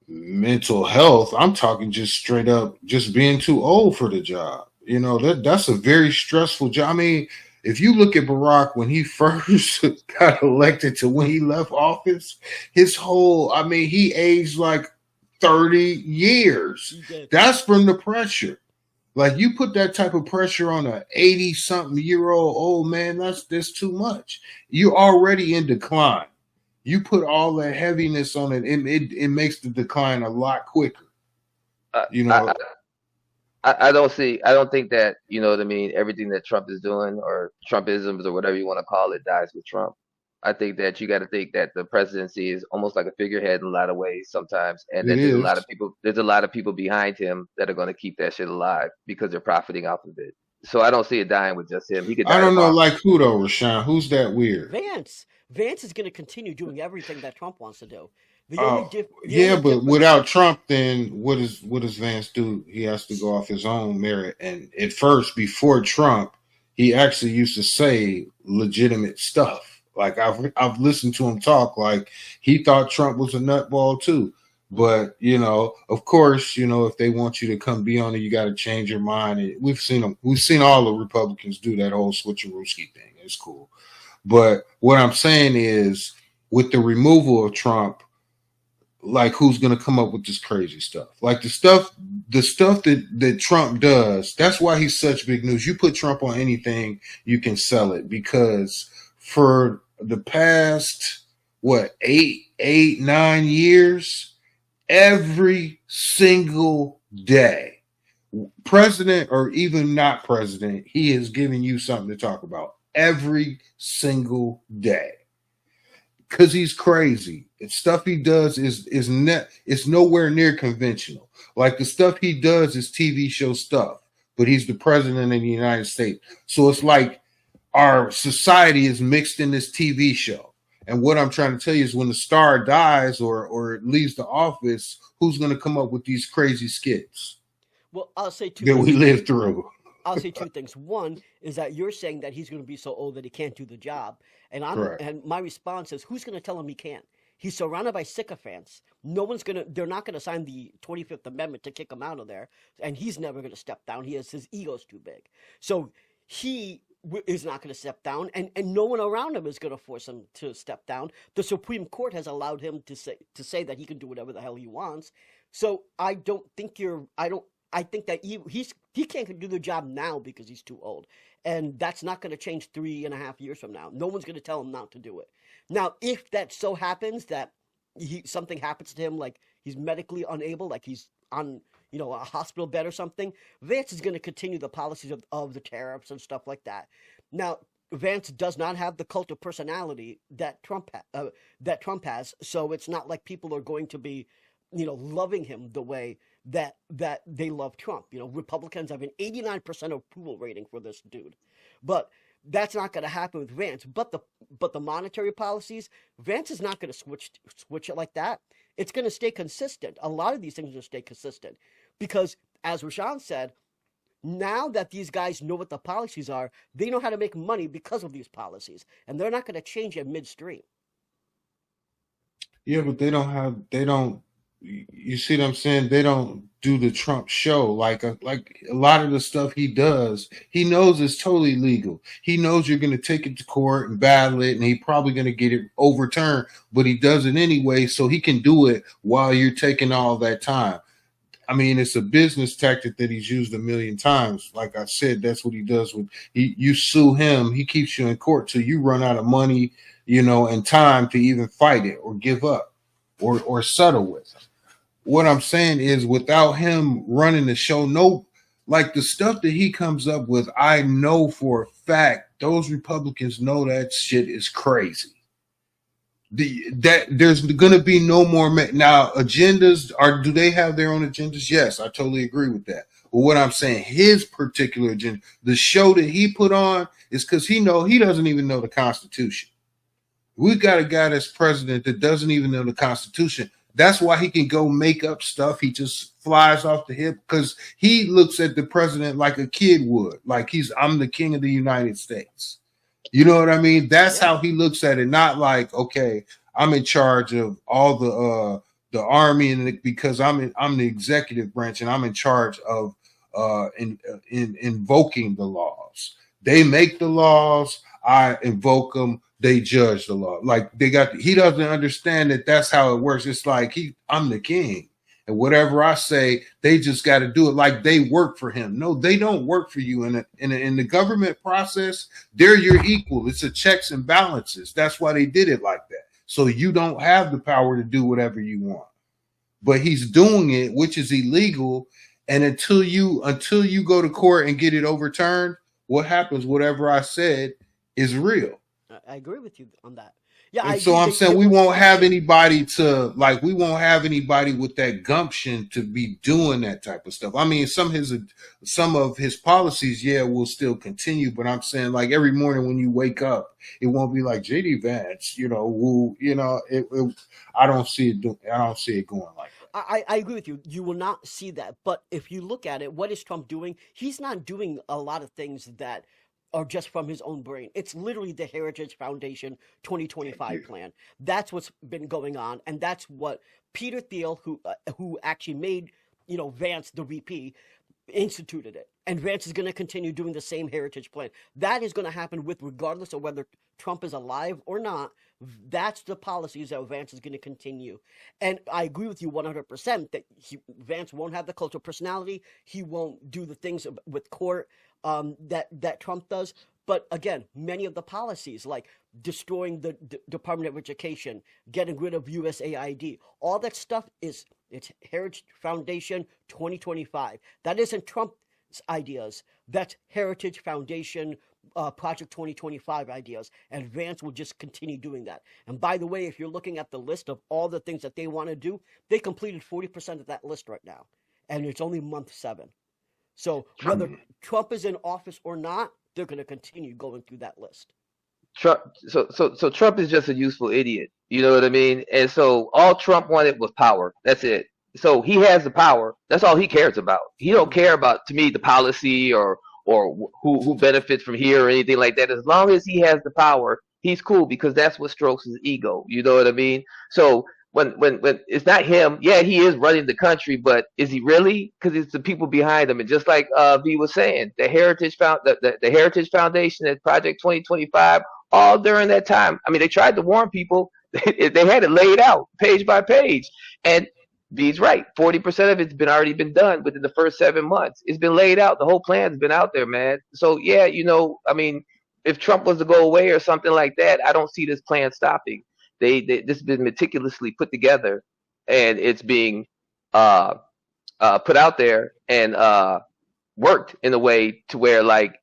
mental health. I'm talking just straight up, just being too old for the job. That's a very stressful job. I mean, if you look at Barack when he first got elected to when he left office, he aged like 30 years. That's from the pressure. Like, you put that type of pressure on a 80-something-year-old man, that's too much. You're already in decline. You put all that heaviness on it, it makes the decline a lot quicker. I don't think that, everything that Trump is doing, or Trumpisms, or whatever you want to call it, dies with Trump. I think that you got to think that the presidency is almost like a figurehead in a lot of ways sometimes, and that there's a lot of people behind him that are going to keep that shit alive because they're profiting off of it. So I don't see it dying with just him. He could die. I don't know, like who though, Rashawn? Who's that weird? Vance is going to continue doing everything that Trump wants to do. But without Trump, then what does Vance do? He has to go off his own merit. And at first, before Trump, he actually used to say legitimate stuff. Like, I've listened to him talk like he thought Trump was a nutball too. But of course, if they want you to come be on it, you got to change your mind. And we've seen all the Republicans do that whole switcherooski thing. It's cool. But what I'm saying is, with the removal of Trump, like, who's going to come up with this crazy stuff? Like the stuff that Trump does. That's why he's such big news. You put Trump on anything, you can sell it, because for the past, 9 years, every single day, president or even not president, he is giving you something to talk about every single day, because he's crazy. Stuff he does it's nowhere near conventional. Like the stuff he does is TV show stuff, but he's the president of the United States. So it's like our society is mixed in this TV show. And what I'm trying to tell you is when the star dies or leaves the office, who's going to come up with these crazy skits Well, I'll say two that we things. live through? I'll say two things. One is that you're saying that he's going to be so old that he can't do the job, Correct. and my response is, who's going to tell him he can't? He's surrounded by sycophants. No one's gonna. They're not going to sign the 25th Amendment to kick him out of there, and he's never going to step down. His ego's too big, so he is not going to step down, and no one around him is going to force him to step down. The Supreme Court has allowed him to say that he can do whatever the hell he wants. So I don't think you're. I don't. I think that he can't do the job now because he's too old, and that's not going to change 3.5 years from now. No one's going to tell him not to do it. Now, if that so happens that something happens to him, like he's medically unable, like he's on a hospital bed or something, Vance is going to continue the policies of the tariffs and stuff like that. Now, Vance does not have the cult of personality that Trump has, so it's not like people are going to be loving him the way that they love Trump. Republicans have an 89% approval rating for this dude, but that's not going to happen with Vance. But the monetary policies, Vance is not going to switch it like that. It's going to stay consistent. A lot of these things are going to stay consistent because, as Rashawn said, now that these guys know what the policies are, they know how to make money because of these policies, and they're not going to change it midstream. Yeah, but they don't. You see what I'm saying? They don't do the Trump show like a lot of the stuff he does. He knows it's totally legal. He knows you're going to take it to court and battle it, and he's probably going to get it overturned. But he does it anyway, so he can do it while you're taking all that time. I mean, it's a business tactic that he's used a million times. Like I said, that's what he does with you sue him, he keeps you in court till you run out of money, and time to even fight it or give up or settle with him. What I'm saying is without him running the show, like the stuff that he comes up with, I know for a fact those Republicans know that shit is crazy. That there's going to be no more now agendas. Do they have their own agendas? Yes, I totally agree with that. But what I'm saying, his particular agenda, the show that he put on, is because he doesn't even know the Constitution. We got a guy that's president that doesn't even know the Constitution. That's why he can go make up stuff. He just flies off the hip because he looks at the president like a kid would, like I'm the king of the United States. You know what I mean? That's how he looks at it. Not like, okay, I'm in charge of all the army, and because I'm the executive branch and I'm in charge of invoking the laws. They make the laws. I invoke them. They judge the law. Like he doesn't understand that that's how it works. It's like I'm the king, and whatever I say, they just got to do it like they work for him. No, they don't work for you. In the government process, they're your equal. It's a checks and balances. That's why they did it like that. So you don't have the power to do whatever you want. But he's doing it, which is illegal. And until you go to court and get it overturned, what happens? Whatever I said is real. I agree with you on that. Yeah, and so I'm saying we won't have anybody with that gumption to be doing that type of stuff. I mean, some of his policies, will still continue, but I'm saying like every morning when you wake up, it won't be like JD Vance, I don't see it going like that. I agree with you. You will not see that. But if you look at it, what is Trump doing? He's not doing a lot of things that are just from his own brain. It's literally the Heritage Foundation 2025 plan. That's what's been going on, and that's what Peter Thiel, who actually made Vance the VP, instituted it. And Vance is going to continue doing the same Heritage plan. That is going to happen regardless of whether Trump is alive or not. That's the policies that Vance is going to continue. And I agree with you 100% that Vance won't have the cult of personality. He won't do the things with court that Trump does. But again, many of the policies like destroying the Department of Education, getting rid of USAID, all that stuff it's Heritage Foundation 2025. That isn't Trump ideas. That's Heritage Foundation Project 2025 ideas. And Vance will just continue doing that. And by the way, if you're looking at the list of all the things that they want to do, they completed 40% of that list right now. And it's only month 7. So whether Trump is in office or not, they're going to continue going through that list. Trump, so Trump is just a useful idiot. You know what I mean? And so all Trump wanted was power. That's it. So he has the power. That's all he cares about. He don't care about, to me, the policy or who benefits from here or anything like that. As long as he has the power, he's cool because that's what strokes his ego. You know what I mean? So when it's not him, yeah, he is running the country, but is he really? Because it's the people behind him. And just like V was saying, the Heritage Foundation at Project 2025, all during that time. I mean, they tried to warn people. They had it laid out page by page, and V's right. 40% of it's been already been done within the first 7 months. It's been laid out. The whole plan's been out there, man. So yeah, I mean, if Trump was to go away or something like that, I don't see this plan stopping. This has been meticulously put together, and it's being uh, put out there and worked in a way to where, like,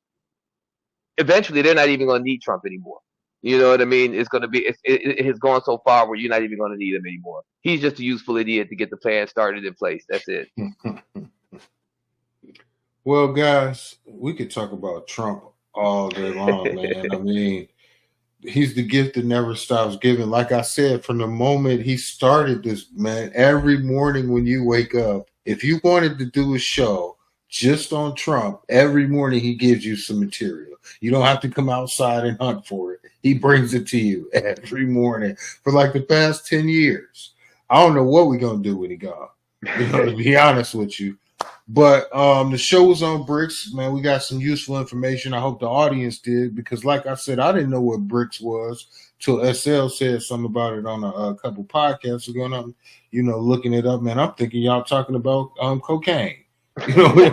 eventually they're not even going to need Trump anymore. You know what I mean? It's going to be it has gone so far where you're not even going to need him anymore. He's just a useful idiot to get the plan started in place. That's it. Well, guys, we could talk about Trump all day long, man. I mean, he's the gift that never stops giving. Like I said, from the moment he started this, man, every morning when you wake up, if you wanted to do a show just on Trump, every morning he gives you some material. You don't have to come outside and hunt for it. He brings it to you every morning for like the past 10 years. I don't know what we're going to do when he gone, to be honest with you. But the show was on BRICS, man. We got some useful information. I hope the audience did, because like I said, I didn't know what BRICS was till SL said something about it on a couple podcasts ago. And I'm, looking it up, man. I'm thinking y'all talking about cocaine. I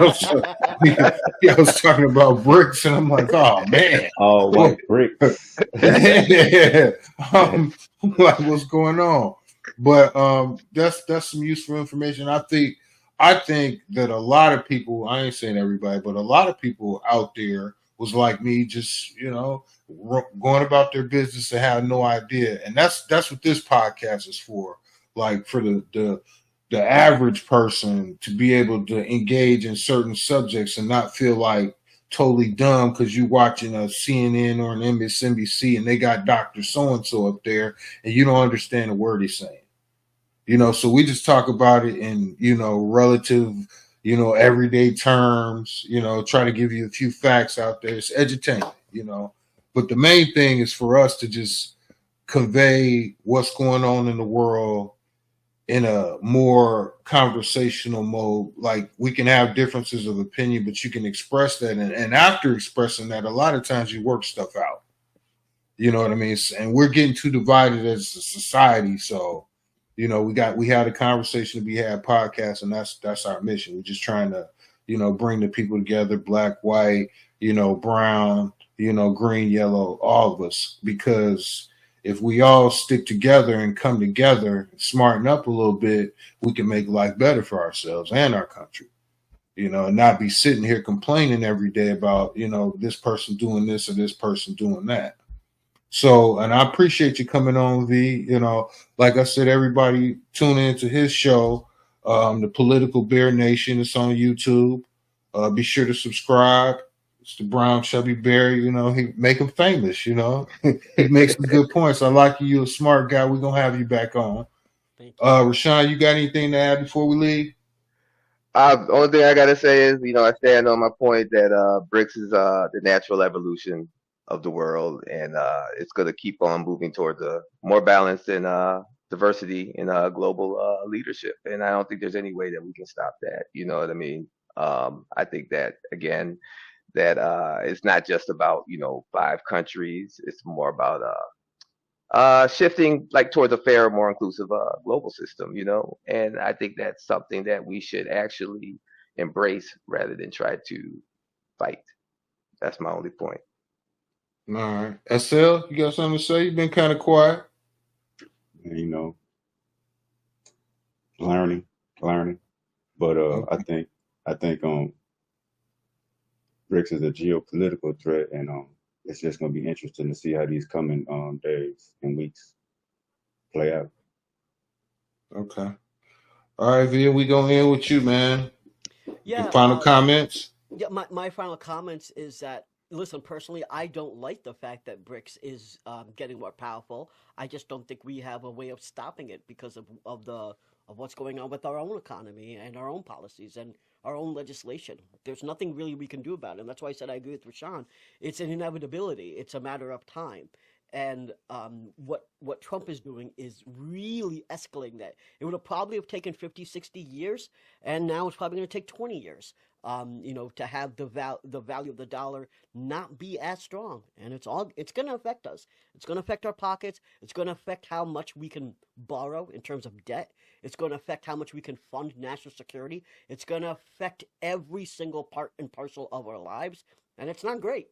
was talking about BRICS, and I'm like, oh man, All white bricks. yeah. Like, what's going on? But that's some useful information. I think that a lot of people, I ain't saying everybody, but a lot of people out there was like me, just going about their business and have no idea. And that's what this podcast is for. Like, for the average person to be able to engage in certain subjects and not feel like totally dumb because you're watching a CNN or an MSNBC and they got Dr. So-and-so up there and you don't understand a word he's saying. So we just talk about it in, relative, everyday terms, try to give you a few facts out there. It's edutainment, but the main thing is for us to just convey what's going on in the world in a more conversational mode. Like, we can have differences of opinion, but you can express that. And after expressing that, a lot of times you work stuff out. You know what I mean? And we're getting too divided as a society. So, we had a conversation to be had podcast, and that's our mission. We're just trying to, bring the people together, black, white, brown, green, yellow, all of us, because if we all stick together and come together, smarten up a little bit, we can make life better for ourselves and our country, and not be sitting here complaining every day about, this person doing this or this person doing that. So, and I appreciate you coming on, V. Like I said, everybody tune into his show, The Political Bear Nation. It's on YouTube. Be sure to subscribe. It's the Brown Chubby Bear. He make him famous. He makes some good points. I like you. You're a smart guy. We're gonna have you back on. Thank you. Rashawn, you got anything to add before we leave? Only thing I gotta say is, I stand on my point that BRICS is the natural evolution of the world, and it's gonna keep on moving towards a more balanced and diversity in global leadership. And I don't think there's any way that we can stop that. You know what I mean? I think that, again, that it's not just about 5 countries. It's more about shifting, like, towards a fairer, more inclusive global system. And I think that's something that we should actually embrace rather than try to fight. That's my only point. All right, SL, you got something to say? You've been kind of quiet. And, learning, but Okay. I think BRICS is a geopolitical threat, and it's just going to be interesting to see how these coming days and weeks play out. Okay. All right, Via, we gonna end with you, man. Your Yeah, final comments. yeah, my final comments is that listen, personally, I don't like the fact that BRICS is getting more powerful. I just don't think we have a way of stopping it because of what's going on with our own economy and our own policies and our own legislation. There's nothing really we can do about it, and that's why I said I agree with Rashawn. It's an inevitability. It's a matter of time. And what Trump is doing is really escalating that. It would have probably have taken 50, 60 years, and now it's probably going to take 20 years to have the value of the dollar not be as strong, and it's going to affect us. It's going to affect our pockets. It's going to affect how much we can borrow in terms of debt. It's going to affect how much we can fund national security. It's going to affect every single part and parcel of our lives, and it's not great.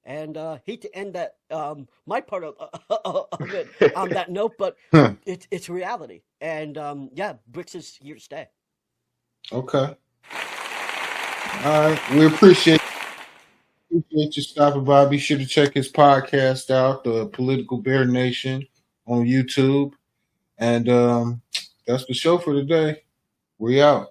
And hate to end that my part of it on that note, but it's reality. And yeah, BRICS is here to stay. Okay. All right. We appreciate you stopping by. Be sure to check his podcast out, the Political Bear Nation, on YouTube. And that's the show for today. We out.